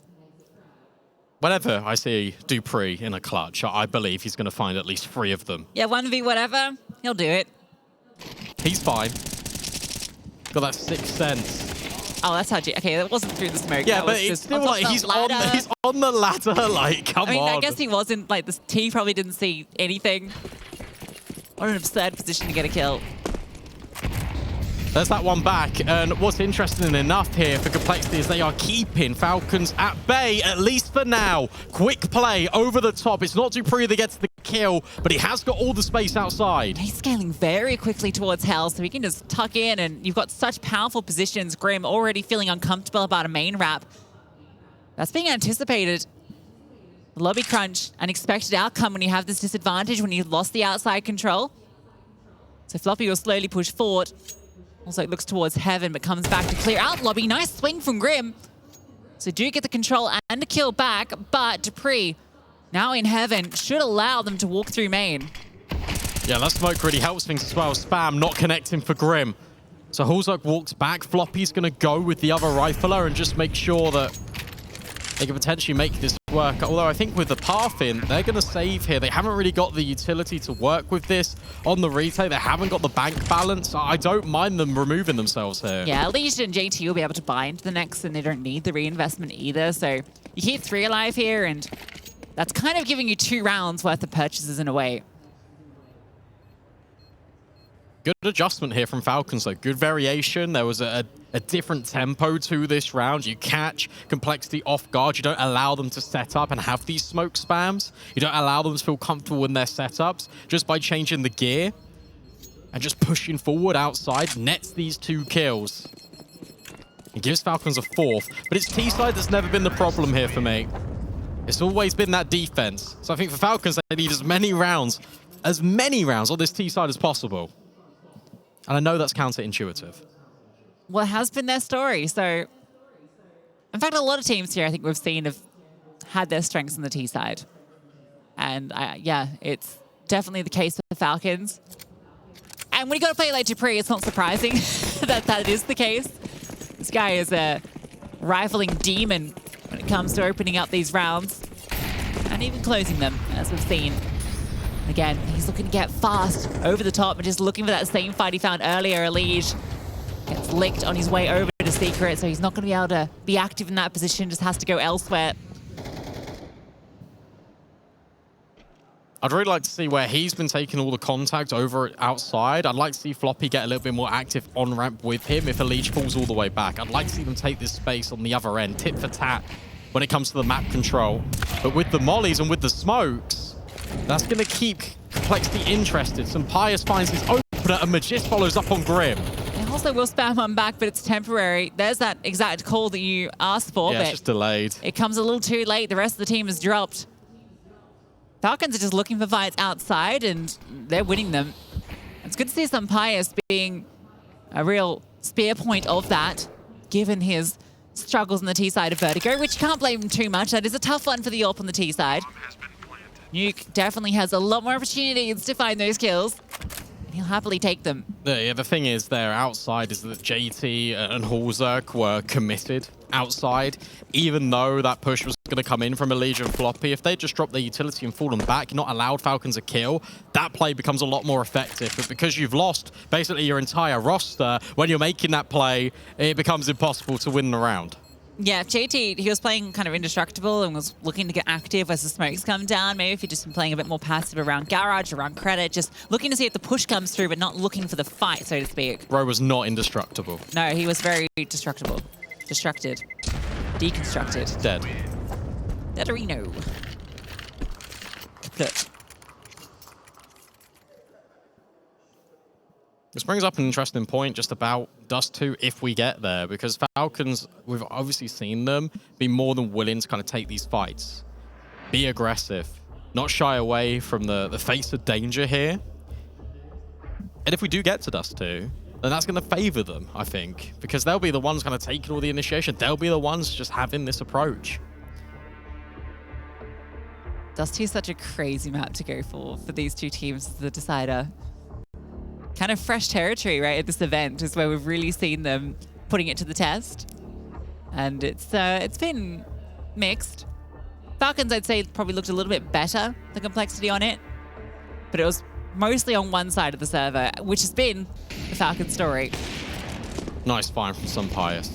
Whenever I see dupreeh in a clutch, I believe he's going to find at least 3 of them. Yeah, 1v whatever, he'll do it. He's fine. Got that 6th sense. Oh, that's how okay, that wasn't through the smoke. Yeah, that but was it's just still like he's on the ladder, like, come on. I mean, I guess he wasn't, like, the T probably didn't see anything. What an absurd position to get a kill. There's that one back, and what's interesting enough here for Complexity is they are keeping Falcons at bay, at least for now. Quick play over the top. It's not dupreeh that gets the kill, but he has got all the space outside. He's scaling very quickly towards Hell, so he can just tuck in, and you've got such powerful positions. Grim already feeling uncomfortable about a main wrap. That's being anticipated. Lobby crunch, an expected outcome when you have this disadvantage, when you've lost the outside control. So Floppy will slowly push forward. Also looks towards Heaven, but comes back to clear out lobby. Nice swing from Grim. So do get the control and a kill back, but dupreeh, now in Heaven, should allow them to walk through main. Yeah, that smoke really helps things as well. Spam not connecting for Grim. So Hulzak walks back. Floppy's going to go with the other rifler and just make sure that they can potentially make this work. Although I think with the path in, they're going to save here. They haven't really got the utility to work with this on the retake. They haven't got the bank balance. I don't mind them removing themselves here. Yeah, Legion and JT will be able to buy into the next, and they don't need the reinvestment either. So you keep 3 alive here, and that's kind of giving you 2 rounds worth of purchases in a way. Good adjustment here from Falcons, though. Good variation. There was a different tempo to this round. You catch Complexity off guard. You don't allow them to set up and have these smoke spams. You don't allow them to feel comfortable in their setups. Just by changing the gear and just pushing forward outside, nets these 2 kills. It gives Falcons a 4th. But it's T-side that's never been the problem here for me. It's always been that defense. So I think for Falcons, they need as many rounds on this T-side as possible. And I know that's counterintuitive. Well, it has been their story. So, in fact, a lot of teams here I think we've seen have had their strengths on the T side. And yeah, it's definitely the case for the Falcons. And when you got to play like dupreeh, it's not surprising that is the case. This guy is a rifling demon when it comes to opening up these rounds and even closing them, as we've seen. Again, he's looking to get fast over the top and just looking for that same fight he found earlier. Elige gets licked on his way over to Secret, so he's not going to be able to be active in that position, just has to go elsewhere. I'd really like to see where he's been taking all the contact over outside. I'd like to see Floppy get a little bit more active on ramp with him if Elige falls all the way back. I'd like to see them take this space on the other end, tit for tat, when it comes to the map control. But with the mollies and with the smokes, that's going to keep Complexity interested. Some Pius finds his opener, and Magist follows up on Grim. And also will spam on back, but it's temporary. There's that exact call that you asked for. Yeah, but it's just delayed. It comes a little too late. The rest of the team has dropped. Falcons are just looking for fights outside, and they're winning them. It's good to see some Pius being a real spear point of that, given his struggles on the T side of Vertigo, which you can't blame him too much. That is a tough one for the AWP on the T side. Nuke definitely has a lot more opportunities to find those kills, and he'll happily take them. Yeah, the thing is there outside is that JT and Hulzak were committed outside, even though that push was going to come in from Elige and Floppy. If they just dropped their utility and fallen back, not allowed Falcons a kill, that play becomes a lot more effective. But because you've lost basically your entire roster, when you're making that play, it becomes impossible to win the round. Yeah, JT, he was playing kind of indestructible and was looking to get active as the smokes come down. Maybe if you've just been playing a bit more passive around Garage, around Credit, just looking to see if the push comes through, but not looking for the fight, so to speak. Ro was not indestructible. No, he was very destructible. Distracted. Deconstructed. Dead. Deaderino. Kaput. This brings up an interesting point just about Dust 2 if we get there, because Falcons, we've obviously seen them be more than willing to kind of take these fights. Be aggressive. Not shy away from the face of danger here. And if we do get to Dust 2, then that's going to favor them, I think, because they'll be the ones kind of taking all the initiation. They'll be the ones just having this approach. Dust 2 is such a crazy map to go for these two teams, the decider. Kind of fresh territory, right, at this event is where we've really seen them putting it to the test. And it's been mixed. Falcons, I'd say, probably looked a little bit better, the complexity on it. But it was mostly on one side of the server, which has been the Falcons story. Nice find from Sun Pius.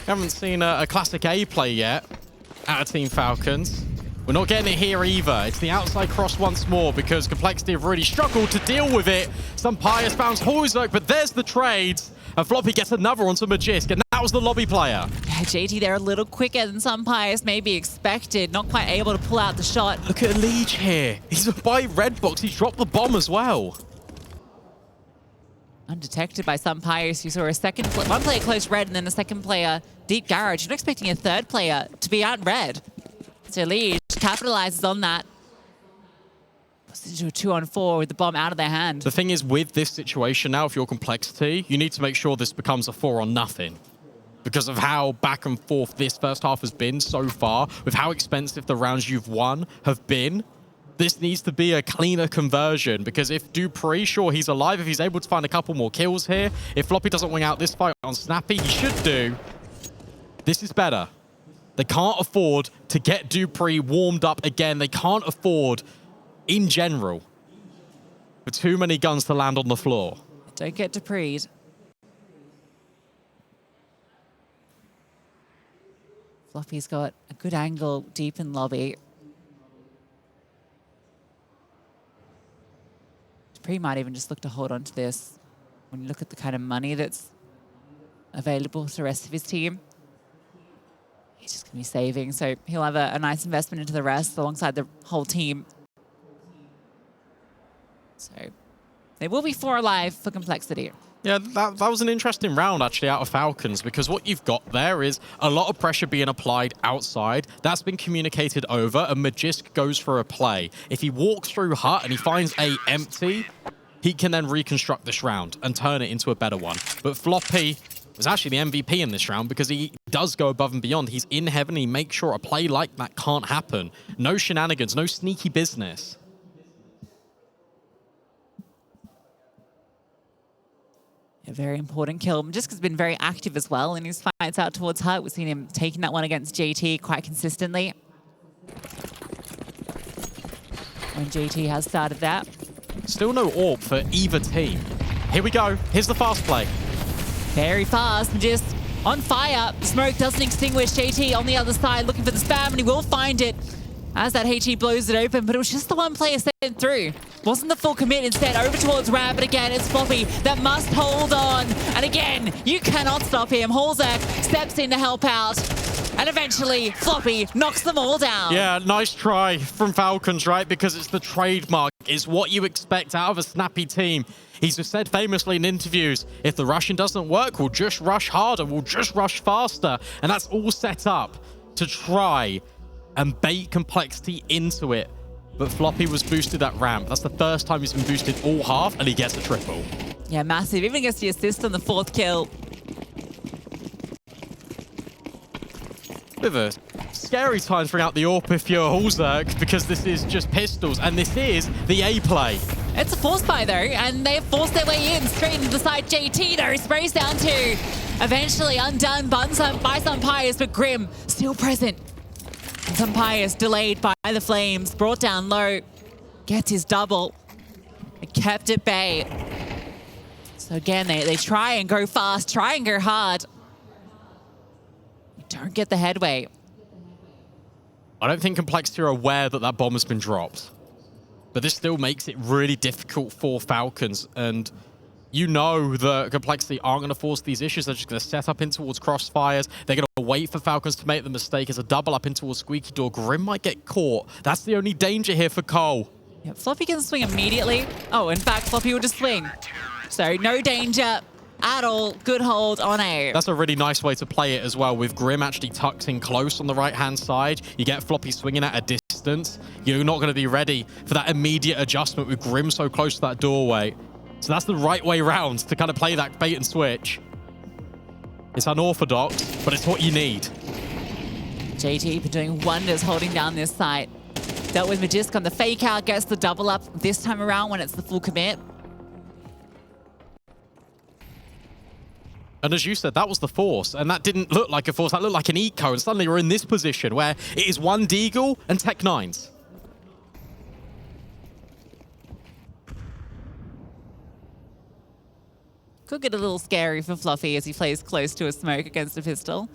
Haven't seen a classic A play yet out of Team Falcons. We're not getting it here either. It's the outside cross once more because Complexity have really struggled to deal with it. Some Pius found Hoizerk, but there's the trades. And Floppy gets another onto Magisk, and that was the lobby player. Yeah, JT, they're a little quicker than some Pius maybe expected. Not quite able to pull out the shot. Look at Leech here. He's by red box. He's dropped the bomb as well. Undetected by some Pius. You saw one player close red and then a second player deep garage. You're not expecting a third player to be out red. So Leech capitalizes on that. Puts it into a 2-on-4 with the bomb out of their hand. The thing is, with this situation now, if you're Complexity, you need to make sure this becomes a 4-on-0. Because of how back and forth this first half has been so far, with how expensive the rounds you've won have been, this needs to be a cleaner conversion. Because if Dupree, sure, he's alive, if he's able to find a couple more kills here, if Floppy doesn't wing out this fight on Snappy, he should do. This is better. They can't afford to get Dupree warmed up again. They can't afford, in general, for too many guns to land on the floor. Don't get Dupree'd. Floppy's got a good angle deep in lobby. Dupree might even just look to hold on to this. When you look at the kind of money that's available to the rest of his team, he's just going to be saving. So he'll have a nice investment into the rest alongside the whole team. So they will be 4 alive for Complexity. Yeah, that was an interesting round, actually, out of Falcons, because what you've got there is a lot of pressure being applied outside. That's been communicated over, and Magisk goes for a play. If he walks through Hut and he finds A empty, he can then reconstruct this round and turn it into a better one. But Floppy was actually the MVP in this round because he does go above and beyond. He's in heaven. He makes sure a play like that can't happen. No shenanigans, no sneaky business. A very important kill. Magisk has been very active as well in his fights out towards Hut. We've seen him taking that one against JT quite consistently. When JT has started that. Still no AWP for either team. Here we go. Here's the fast play. Very fast. Magisk on fire. Smoke doesn't extinguish. JT on the other side looking for the spam, and he will find it as that HE blows it open, but it was just the one player sent through. Wasn't the full commit. Instead, over towards Ram, but again, it's Floppy that must hold on. And again, you cannot stop him. Hoizerk steps in to help out. And eventually, Floppy knocks them all down. Yeah, nice try from Falcons, right? Because it's the trademark. It's what you expect out of a snappy team. He's just said famously in interviews, if the rushing doesn't work, we'll just rush harder. We'll just rush faster. And that's all set up to try and bait Complexity into it. But Floppy was boosted that ramp. That's the first time he's been boosted all half, and he gets a triple. Yeah, massive. Even gets the assist on the 4th kill. Bit of a scary time to bring out the AWP if you're Hoizerk, because this is just pistols, and this is the A play. It's a force buy though, and they've forced their way in straight into the side. JT though sprays down to eventually undone by some Pius, but Grim still present. And some Pius delayed by the flames, brought down low, gets his double, and kept at bay. So again, they try and go fast, try and go hard. Don't get the headway. I don't think Complexity are aware that that bomb has been dropped. But this still makes it really difficult for Falcons. And You know the Complexity aren't going to force these issues. They're just going to set up in towards Crossfires. They're going to wait for Falcons to make the mistake as a double up in towards Squeaky Door. Grim might get caught. That's the only danger here for Cole. Yep, Floppy can swing immediately. Oh, in fact, Floppy will just swing. So no danger at all. Good hold on A. That's a really nice way to play it as well, with Grim actually tucked in close on the right-hand side. You get Floppy swinging at a distance. You're not going to be ready for that immediate adjustment with Grim so close to that doorway. So that's the right way round to kind of play that bait and switch. It's unorthodox, but it's what you need. JT been doing wonders holding down this site. Dealt with Magisk on the fake out, gets the double up this time around when it's the full commit. And as you said, that was the force, and that didn't look like a force, that looked like an eco, and suddenly we're in this position where it is one Deagle and Tech 9s. Could get a little scary for Fluffy as he plays close to a smoke against a pistol.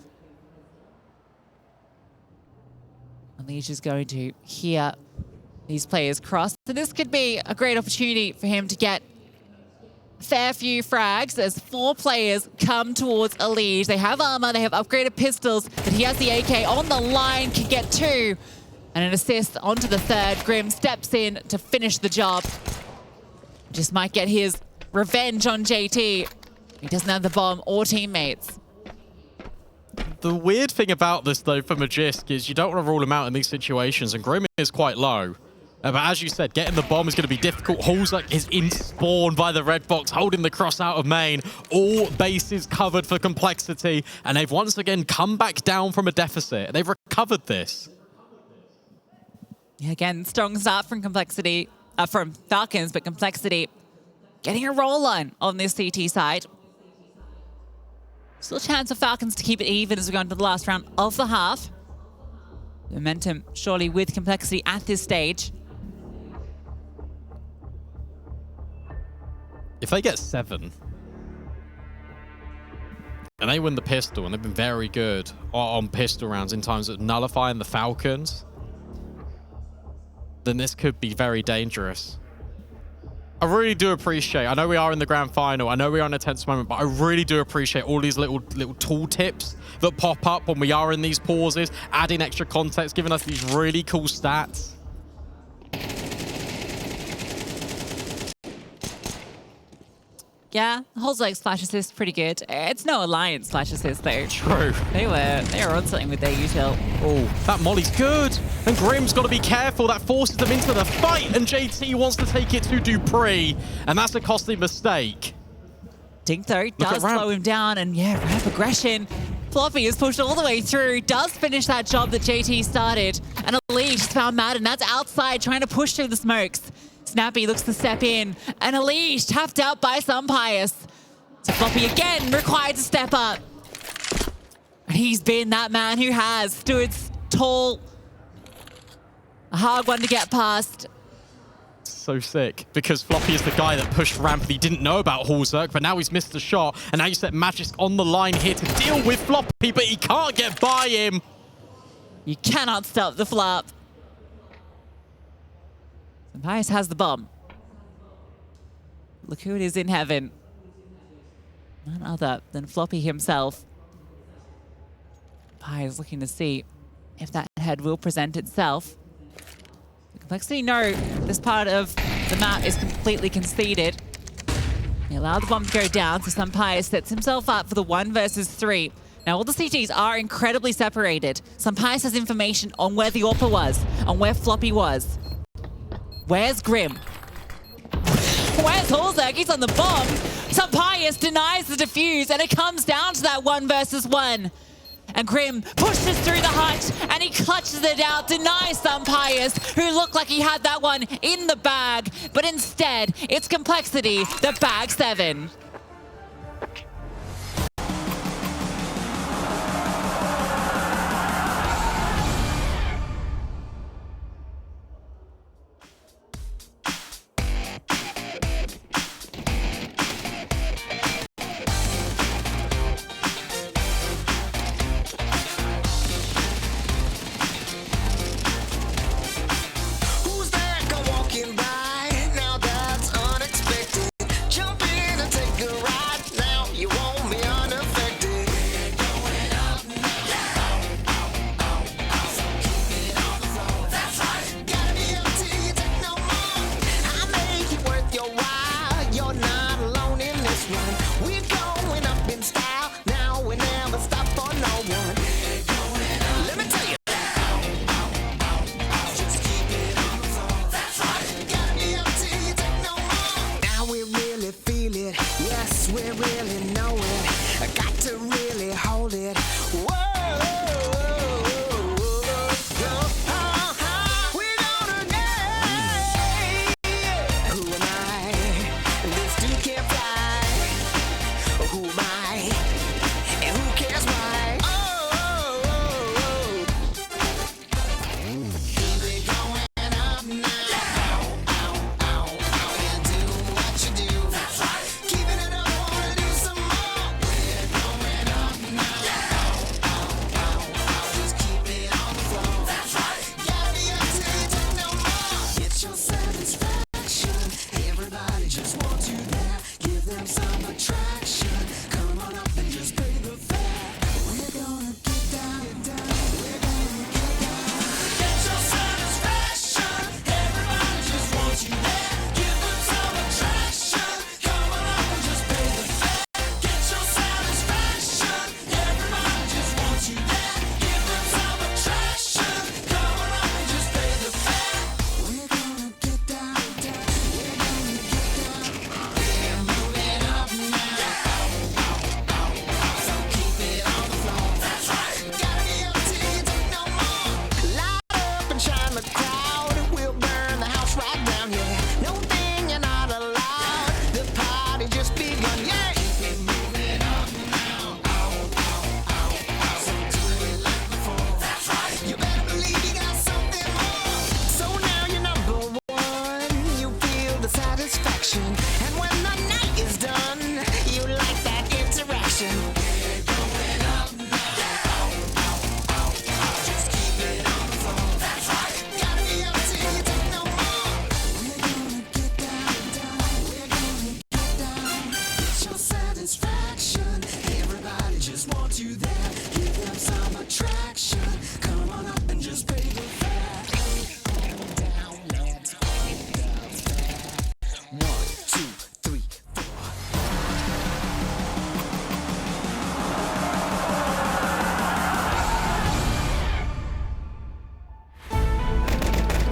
Unleash is going to hear these players cross. So this could be a great opportunity for him to get a fair few frags as 4 players come towards Unleash. They have armor, they have upgraded pistols, but he has the AK on the line, can get 2. And an assist onto the 3rd. Grim steps in to finish the job. Just might get his revenge on JT. He doesn't have the bomb or teammates. The weird thing about this, though, for Magisk is you don't want to rule him out in these situations, and Grim is quite low. But as you said, getting the bomb is going to be difficult. Hulzak is in spawn by the red box, holding the cross out of main. All bases covered for Complexity, and they've once again come back down from a deficit. They've recovered this. Yeah, again, strong start from Complexity, from Falcons, but Complexity getting a roll on this CT side. Still a chance for Falcons to keep it even as we go into the last round of the half. Momentum surely with Complexity at this stage. If they get 7, and they win the pistol, and they've been very good on pistol rounds in terms of nullifying the Falcons, then this could be very dangerous. I really do appreciate, I know we are in the grand final, I know we are in a tense moment, but I really do appreciate all these little tool tips that pop up when we are in these pauses, adding extra context, giving us these really cool stats. Yeah, Hulzak's flash assist pretty good. It's no Alliance flash assist though. True. They were on something with their util. Oh, that molly's good. And Grim's got to be careful. That forces them into the fight. And JT wants to take it to Dupree. And that's a costly mistake. Dink though does slow him down. And yeah, ramp aggression. Floppy is pushed all the way through. Does finish that job that JT started. And Elise found Madden. That's outside trying to push through the smokes. Snappy looks to step in, and Elise tapped out by Sumpius. So Floppy again required to step up. And he's been that man who has stood tall. A hard one to get past. So sick, because Floppy is the guy that pushed ramp and he didn't know about Hulzak, but now he's missed the shot, and now you set Magisk on the line here to deal with Floppy, but he can't get by him. You cannot stop the flop. Pius has the bomb. Look who it is in heaven. None other than Floppy himself. Pius looking to see if that head will present itself. The Complexity know this part of the map is completely conceded. He allowed the bomb to go down, so Pius sets himself up for the 1 versus 3. Now, all the CTs are incredibly separated. Pius has information on where the AWPer was, on where Floppy was. Where's Grim? Where's Hulzak? He's on the bomb. Sumpius denies the defuse, and it comes down to that 1 versus 1. And Grim pushes through the hutch, and he clutches it out, denies Sumpius, who looked like he had that one in the bag. But instead, it's Complexity that bags 7. Who's that go walking by? Now that's unexpected. Jump in and take never stop for no one. Let me tell you. Just keep it on the floor. That's right. Gotta be up till you take no more. Now we really feel it. Yes, we really know it. I got to really hold it. Whoa.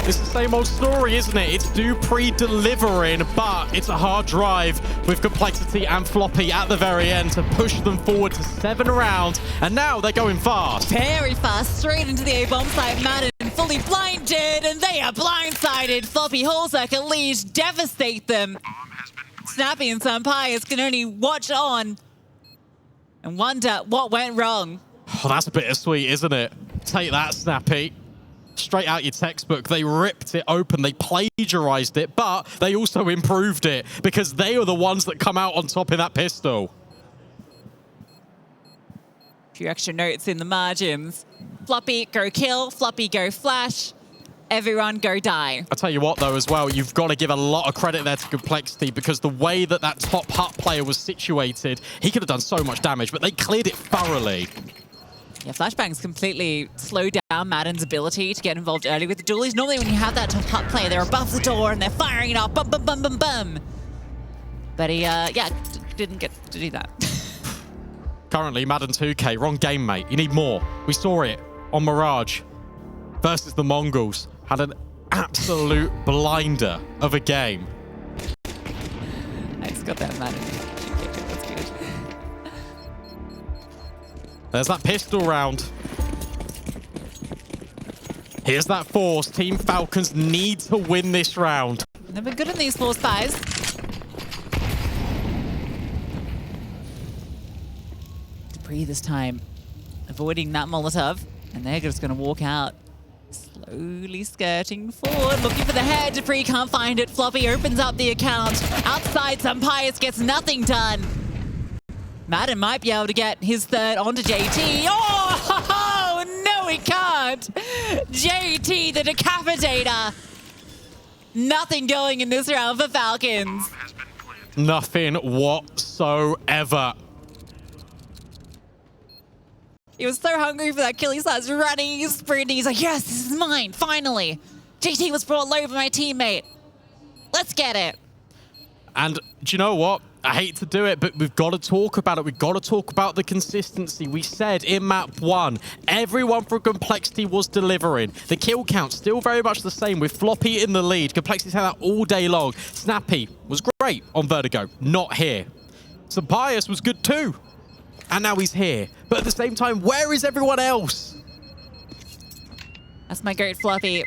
It's the same old story, isn't it? It's Dupree delivering, but it's a hard drive with Complexity and Floppy at the very end to push them forward to 7 rounds, and now they're going fast. Very fast, straight into the A-bomb site. Madden fully blinded, and they are blindsided. Floppy Holzerker lead, devastate them. Snappy and Sampayas can only watch on and wonder what went wrong. Oh, that's bittersweet, isn't it? Take that, Snappy. Straight out your textbook. They ripped it open. They plagiarized it, but they also improved it because they are the ones that come out on top in that pistol. A few extra notes in the margins. Floppy, go kill. Floppy, go flash. Everyone, go die. I'll tell you what, though, as well, you've got to give a lot of credit there to Complexity because the way that that top hut player was situated, he could have done so much damage, but they cleared it thoroughly. Yeah, flashbangs completely slow down Madden's ability to get involved early with the dualies. Normally when you have that top hut player, they're above the door and they're firing it off, bum, bum, bum, bum, bum. But he, didn't get to do that. Currently, Madden 2K, wrong game, mate. You need more. We saw it on Mirage versus the Mongols. Had an absolute blinder of a game. I just got that Madden. That's good. There's that pistol round. Here's that force. Team Falcons need to win this round. They've been good in these force buys. Dupree this time avoiding that Molotov, and they're just going to walk out. Slowly skirting forward, looking for the head. Dupree can't find it. Floppy opens up the account. Outside, Sampayas gets nothing done. Madden might be able to get his third onto JT. Oh, no, he can't. JT, the decapitator. Nothing going in this round for Falcons. Nothing whatsoever. He was so hungry for that kill. He starts running, he's sprinting. He's like, yes, this is mine, finally. JT was brought low by my teammate. Let's get it. And do you know what? I hate to do it, but we've got to talk about it. We've got to talk about the consistency. We said in map 1, everyone from Complexity was delivering. The kill count still very much the same with Floppy in the lead. Complexity's had that all day long. Snappy was great on Vertigo, not here. Sabias was good too. And now he's here. But at the same time, where is everyone else? That's my goat, Floppy.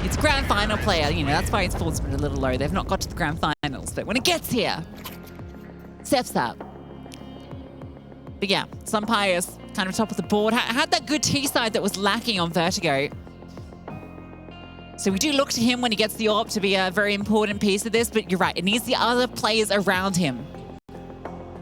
It's grand final player, you know, that's why its forward sprint a little low. They've not got to the grand finals, but when it gets here, steps up. But yeah, Sabias kind of top of the board. Had that good T side that was lacking on Vertigo. So we do look to him when he gets the AWP to be a very important piece of this, but you're right, it needs the other players around him.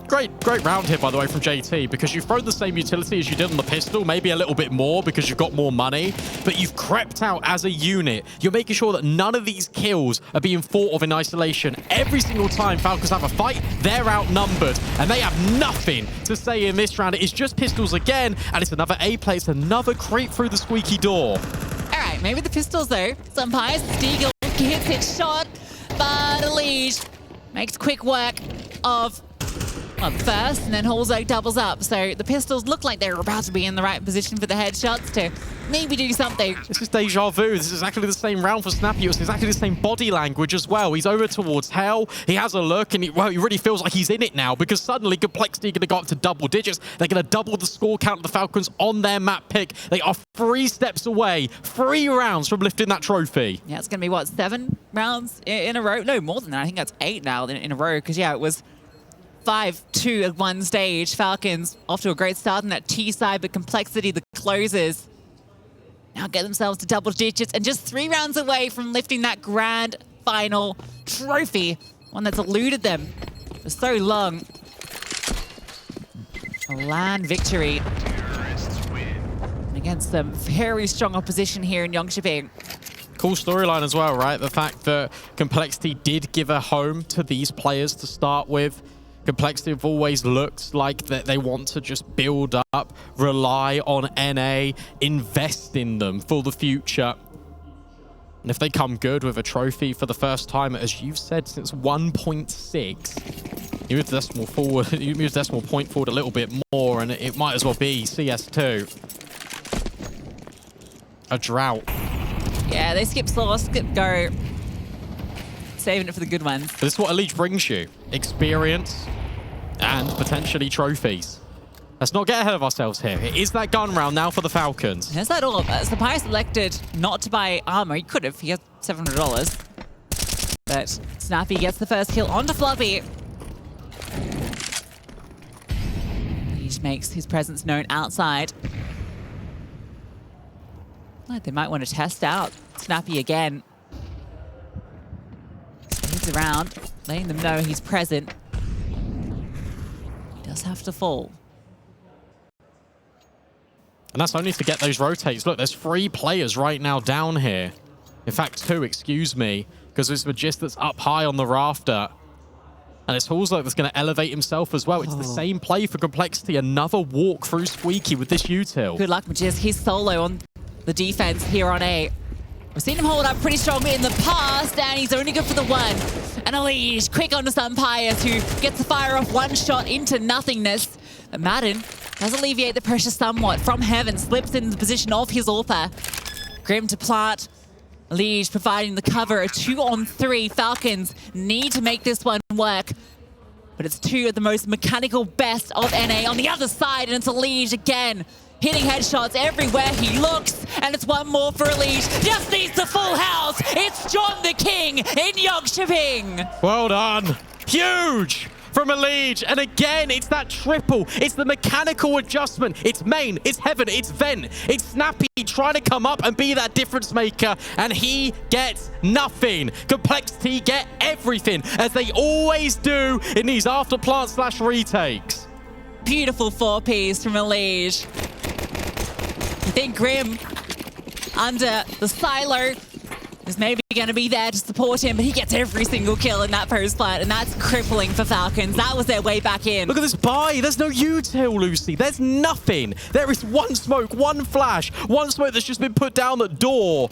Great round here, by the way, from JT, because you've thrown the same utility as you did on the pistol, maybe a little bit more because you've got more money, but you've crept out as a unit. You're making sure that none of these kills are being thought of in isolation. Every single time Falcons have a fight, they're outnumbered, and they have nothing to say in this round. It's just pistols again, and it's another A play. It's another creep through the squeaky door. All right, maybe the pistols, though. Sabias, Steagle hits his shot, but Elige makes quick work of first, and then Halsey doubles up. So the pistols look like they're about to be in the right position for the headshots to maybe do something. This is deja vu. This is exactly the same round for Snappy. It's exactly the same body language as well. He's over towards Hell. He has a look, and he really feels like he's in it now because suddenly Complexity are going to go up to double digits. They're going to double the score count of the Falcons on their map pick. They are 3 steps away, 3 rounds from lifting that trophy. Yeah, it's going to be, what, 7 rounds in a row? No, more than that. I think that's 8 now in a row because, yeah, it was 5-2 at one stage. Falcons off to a great start in that T side, but Complexity, the closers, now get themselves to double digits and just 3 rounds away from lifting that grand final trophy, one that's eluded them for so long. A LAN victory against some very strong opposition here in Jönköping. Cool storyline as well, right? The fact that Complexity did give a home to these players to start with. Complexity have always looked like that they want to just build up, rely on NA, invest in them for the future. And if they come good with a trophy for the first time, as you've said, since 1.6, you move the decimal forward, you move the decimal point forward a little bit more, and it might as well be CS2. A drought. Yeah, they skip source, skip go. Saving it for the good ones. But this is what Elige brings you. Experience and potentially trophies. Let's not get ahead of ourselves here. It is that gun round now for the Falcons. There's that all. Sabias elected not to buy armor. He could have. He has $700. But Snappy gets the first kill onto Floppy. He just makes his presence known outside. Like they might want to test out Snappy again. He's around, letting them know he's present. He does have to fall. And that's only to get those rotates. Look, there's 3 players right now down here. In fact, 2, excuse me, because there's Magist that's up high on the rafter. And it's Halsey that's going to elevate himself as well. It's the same play for Complexity. Another walk through Squeaky with this util. Good luck, Magist. He's solo on the defense here on A. We've seen him hold up pretty strongly in the past, and he's only good for the 1. And Elige, quick onto Sabias, who gets to fire off 1 shot into nothingness. But Madden does alleviate the pressure somewhat from heaven, slips in the position of his AWPer. Grim to plant. Elige providing the cover, a 2-on-3. Falcons need to make this one work. But it's 2 of the most mechanical best of NA on the other side, and it's Elige again. Hitting headshots everywhere he looks, and it's 1 more for Elige. Just needs the full house. It's John the King in Jönköping. Well done. Huge from Elige. And again, it's that triple. It's the mechanical adjustment. It's main, it's heaven, it's vent. It's Snappy trying to come up and be that difference maker, and he gets nothing. Complexity get everything, as they always do in these after plant / retakes. Beautiful 4Ps from Elige. I think Grim, under the silo, is maybe going to be there to support him, but he gets every single kill in that post plant, and that's crippling for Falcons. That was their way back in. Look at this buy. There's no util, Lucy. There's nothing. There is 1 smoke, 1 flash, 1 smoke that's just been put down the door.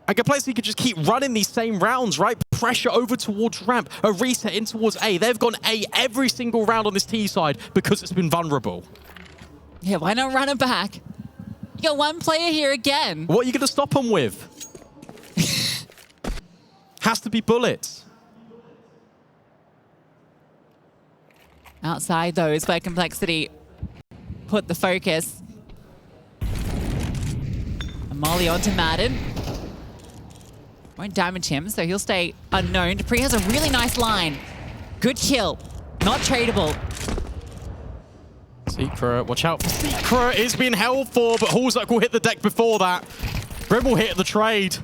And Complexity could just keep running these same rounds, right? Pressure over towards ramp, a reset in towards A. They've gone A every single round on this T side because it's been vulnerable. Yeah, why not run it back? You got one player here again. What are you going to stop them with? Has to be bullets. Outside, though, is where Complexity put the focus. And Molly onto Madden. Won't damage him, so he'll stay unknown. Dupree has a really nice line. Good kill. Not tradable. Secret, watch out for Secret. Is being held for, but Hallzerk will hit the deck before that. Grim will hit the trade.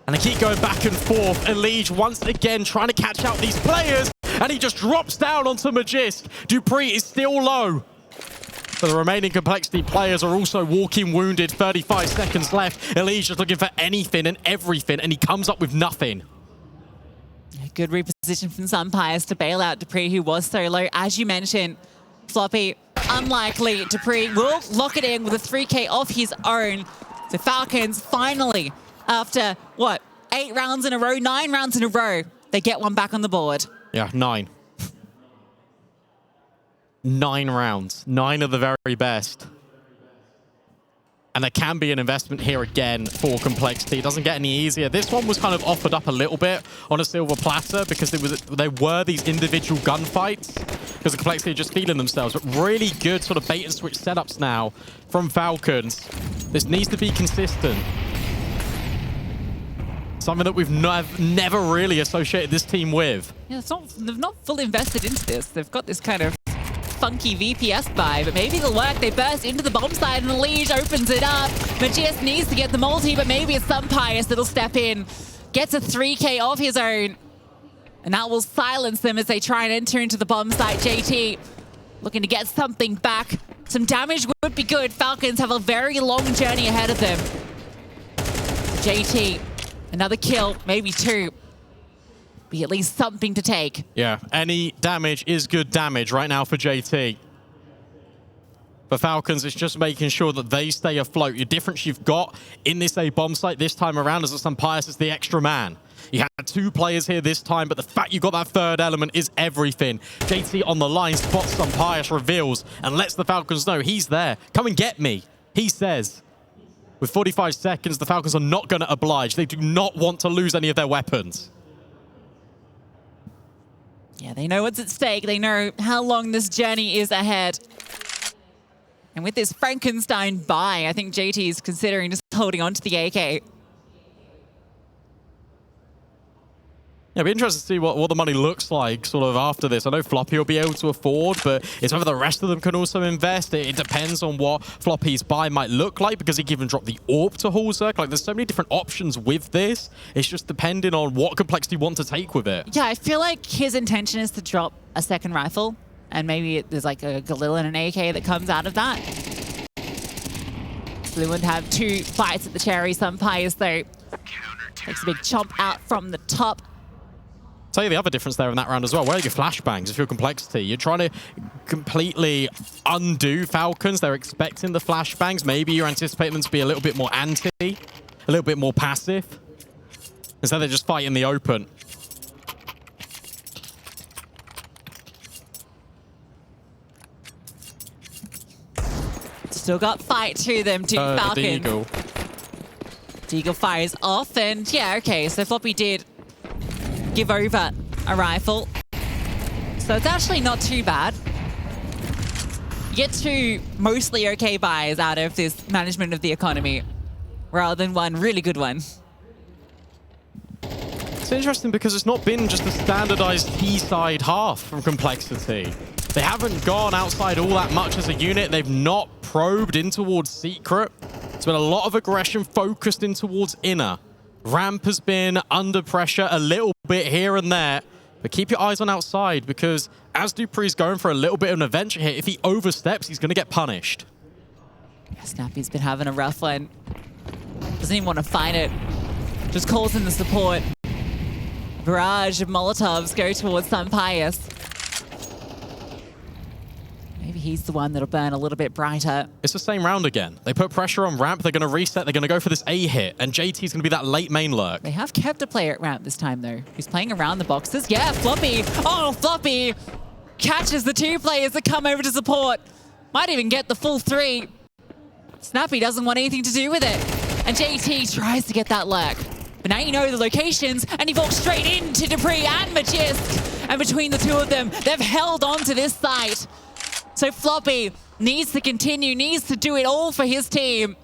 And they keep going back and forth. Elige once again trying to catch out these players. And he just drops down onto Magisk. Dupree is still low. But the remaining Complexity players are also walking wounded. 35 seconds left. Elige just looking for anything and everything, and he comes up with nothing. Good reposition from Sunpires to bail out Dupree, who was so low. As you mentioned, Floppy, unlikely. Dupree will lock it in with a 3K off his own. So Falcons finally, after, what, 8 rounds in a row, 9 rounds in a row, they get one back on the board. Yeah, 9. 9 rounds. 9 of the very best. And there can be an investment here again for Complexity. It doesn't get any easier. This one was kind of offered up a little bit on a silver platter because there were these individual gunfights because the Complexity are just feeling themselves. But really good sort of bait and switch setups now from Falcons. This needs to be consistent. Something that we've never really associated this team with. Yeah, they've not fully invested into this. They've got this kind of funky VPS buy, but maybe it'll work. They burst into the bomb side and Elige opens it up. Magisk needs to get the multi, but maybe it's Sunpires that'll step in. Gets a 3K of his own. And that will silence them as they try and enter into the bomb site. JT looking to get something back. Some damage would be good. Falcons have a very long journey ahead of them. JT, another kill, maybe 2. Be at least something to take. Yeah, any damage is good damage right now for JT. For Falcons, it's just making sure that they stay afloat. The difference you've got in this A bomb site this time around is that Sunpires is the extra man. You had 2 players here this time, but the fact you got that third element is everything. JT on the line spots Sunpires, reveals, and lets the Falcons know he's there. Come and get me, he says. With 45 seconds, the Falcons are not going to oblige. They do not want to lose any of their weapons. Yeah, they know what's at stake. They know how long this journey is ahead. And with this Frankenstein buy, I think JT is considering just holding on to the AK. Yeah, it'll be interesting to see what the money looks like sort of after this. I know Floppy will be able to afford, but it's whether the rest of them can also invest. It depends on what Floppy's buy might look like because he can even drop the AWP to Hallzerk. Like, there's so many different options with this. It's just depending on what Complexity want to take with it. Yeah, I feel like his intention is to drop a second rifle, and maybe there's like a Galil and an AK that comes out of that. So they wouldn't have 2 fights at the cherry. Sunpires, though, takes a big chomp out from the top. Tell you the other difference there in that round as well. Where are your flashbangs if you're Complexity? You're trying to completely undo Falcons. They're expecting the flashbangs. Maybe you're anticipating them to be a little bit more anti, a little bit more passive. Instead, they just fight in the open. Still got fight to them, to Falcons. Deagle. Deagle fires off, and yeah, okay, so Floppy did give over a rifle. So it's actually not too bad. You get 2 mostly okay buys out of this management of the economy, rather than one really good one. It's interesting because it's not been just a standardized T-side half from Complexity. They haven't gone outside all that much as a unit. They've not probed in towards Secret. It's been a lot of aggression focused in towards inner. Ramp has been under pressure a little bit here and there, but keep your eyes on outside because as Dupree's going for a little bit of an adventure here, if he oversteps, he's going to get punished. Yeah, Snappy's been having a rough one. Doesn't even want to fight it. Just calls in the support. Barrage of Molotovs go towards Sunpires. Maybe Maybe he's the one that'll burn a little bit brighter. It's the same round again. They put pressure on ramp. They're going to reset. They're going to go for this A hit. And JT's going to be that late main lurk. They have kept a player at ramp this time, though. He's playing around the boxes. Yeah, Floppy. Oh, Floppy catches the 2 players that come over to support. Might even get the full 3. Snappy doesn't want anything to do with it. And JT tries to get that lurk. But now you know the locations, and he walks straight into Dupree and Magisk. And between the 2 of them, they've held on to this site. So Floppy needs to continue, needs to do it all for his team.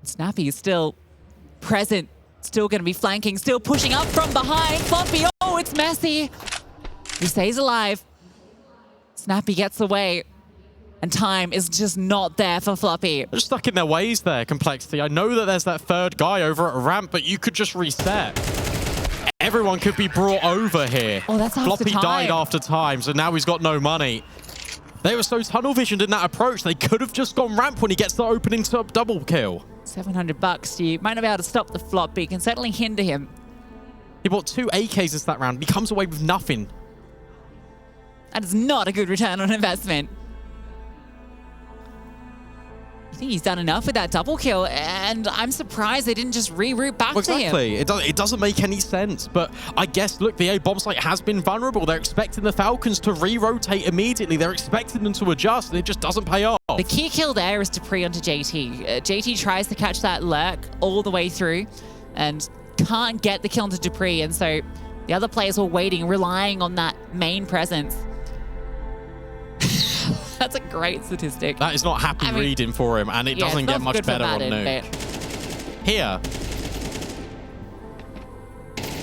Snappy is still present, still going to be flanking, still pushing up from behind. Floppy, oh, it's messy. He stays alive. Snappy gets away. And time is just not there for Floppy. They're stuck in their ways there, Complexity. I know that there's that 3rd guy over at ramp, but you could just reset. Everyone could be brought over here. Oh, that's after Floppy time. died after time, so now he's got no money. They were so tunnel visioned in that approach, they could have just gone ramp when he gets the opening sub double kill. $700. You might not be able to stop the flop, but you can certainly hinder him. He bought 2 AKs this that round. He comes away with nothing. That is not a good return on investment. I think he's done enough with that double kill, and I'm surprised they didn't just reroute back to him. Exactly. It doesn't make any sense, but I guess, look, the A bomb site has been vulnerable. They're expecting the Falcons to re-rotate immediately. They're expecting them to adjust, and it just doesn't pay off. The key kill there is Dupree onto JT. JT tries to catch that lurk all the way through and can't get the kill onto Dupree, and so the other players were waiting, relying on that main presence. That's a great statistic. That is not happy reading for him, and it doesn't get much better on Nuke. Here,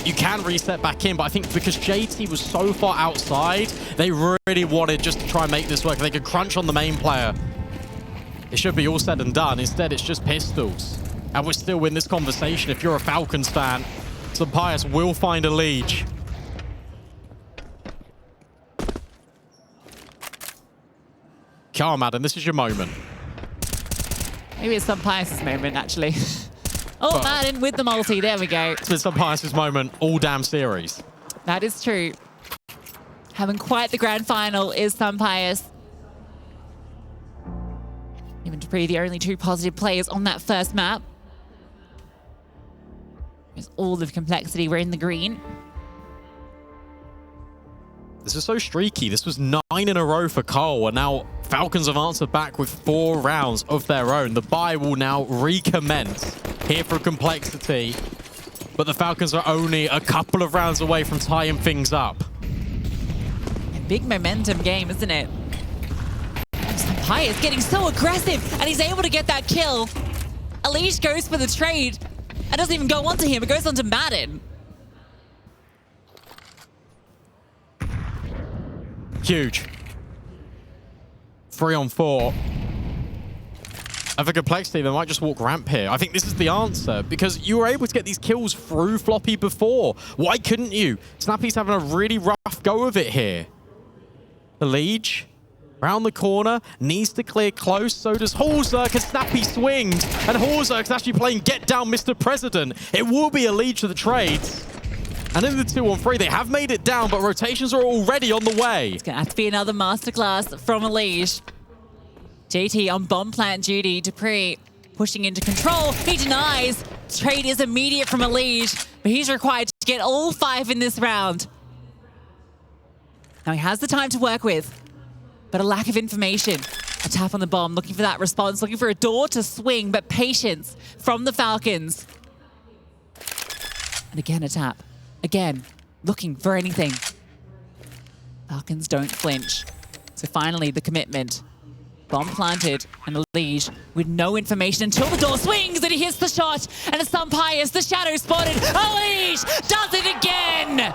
you can reset back in, but I think because JT was so far outside, they really wanted just to try and make this work. They could crunch on the main player. It should be all said and done. Instead, it's just pistols. And we're still in this conversation. If you're a Falcons fan, Sampaius will find a lead. Come on, Madden, this is your moment. Maybe it's Sampaius' moment, actually. Oh, Madden with the multi. There we go. It's been Sampaius' moment all damn series. That is true. Having quite the grand final is Sampaius. Even Dupree, the only 2 positive players on that first map. There's all the complexity. We're in the green. This is so streaky. This was 9 in a row for Cole, and now Falcons have answered back with 4 rounds of their own. The bye will now recommence here for Complexity, but the Falcons are only a couple of rounds away from tying things up. A big momentum game, isn't it? Sampaius getting so aggressive, and he's able to get that kill. Alish goes for the trade. It doesn't even go onto him. It goes onto Madden. Huge. 3 on 4. And for Complexity, they might just walk ramp here. I think this is the answer, because you were able to get these kills through Floppy before. Why couldn't you? Snappy's having a really rough go of it here. The Liege, round the corner, needs to clear close. So does Hallzerk, and Snappy swings. And Hallzerk's actually playing Get Down, Mr. President. It will be a Liege to the trades. And in the 2-on-3, they have made it down, but rotations are already on the way. It's going to have to be another masterclass from Alish. JT on bomb plant duty. Dupree pushing into control. He denies. Trade is immediate from Alish, but he's required to get all 5 in this round. Now he has the time to work with, but a lack of information. A tap on the bomb, looking for that response, looking for a door to swing, but patience from the Falcons. And again, a tap. Again, looking for anything. Falcons don't flinch. So finally, the commitment. Bomb planted, and Liege with no information until the door swings, and he hits the shot, and it's Sampaius, the shadow spotted. Liege does it again!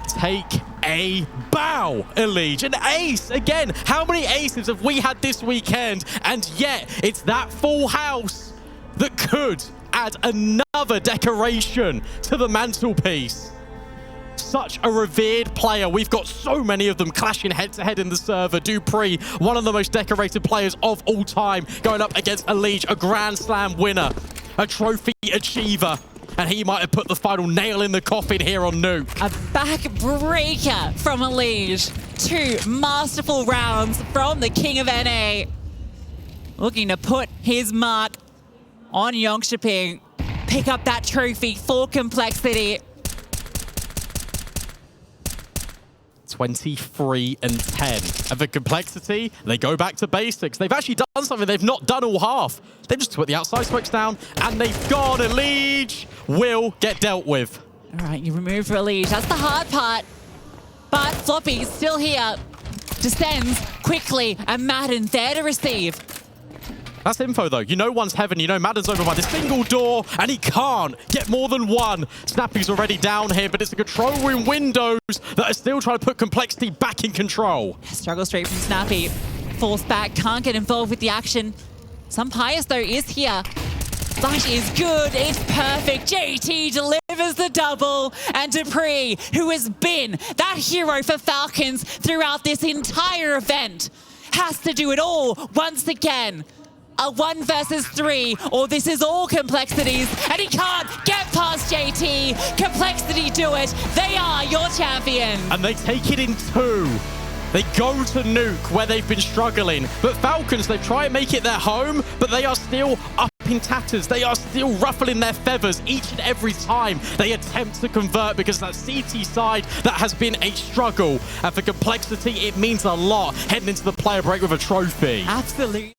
Take a bow, Liege. An ace again. How many aces have we had this weekend? And yet, it's that full house that could add another decoration to the mantelpiece. Such a revered player. We've got so many of them clashing head-to-head in the server. Dupree, one of the most decorated players of all time, going up against Liege, a Grand Slam winner, a trophy achiever. and he might have put the final nail in the coffin here on Nuke. A backbreaker from Elige. 2 masterful rounds from the King of NA. Looking to put his mark on Jönköping. Pick up that trophy for Complexity. 23-10. And for Complexity, they go back to basics. They've actually done something they've not done all half. They just put the outside smokes down, and they've gone. Elige will get dealt with. All right, you remove Elige. That's the hard part. But Floppy is still here. Descends quickly, and Madden there to receive. That's info, though. You know one's heaven. You know Madden's over by the single door, and he can't get more than one. Snappy's already down here, but it's the control room windows that are still trying to put Complexity back in control. Struggle straight from Snappy. Forced back, can't get involved with the action. Some Pius, though, is here. That is good. It's perfect. JT delivers the double. And Dupree, who has been that hero for Falcons throughout this entire event, has to do it all once again. A 1 versus 3, or this is all Complexities, and he can't get past JT. Complexity do it. They are your champion. And they take it in 2. They go to Nuke, where they've been struggling. But Falcons, they try and make it their home, but they are still up in tatters. They are still ruffling their feathers each and every time they attempt to convert, because that CT side, that has been a struggle. And for Complexity, it means a lot heading into the player break with a trophy. Absolutely.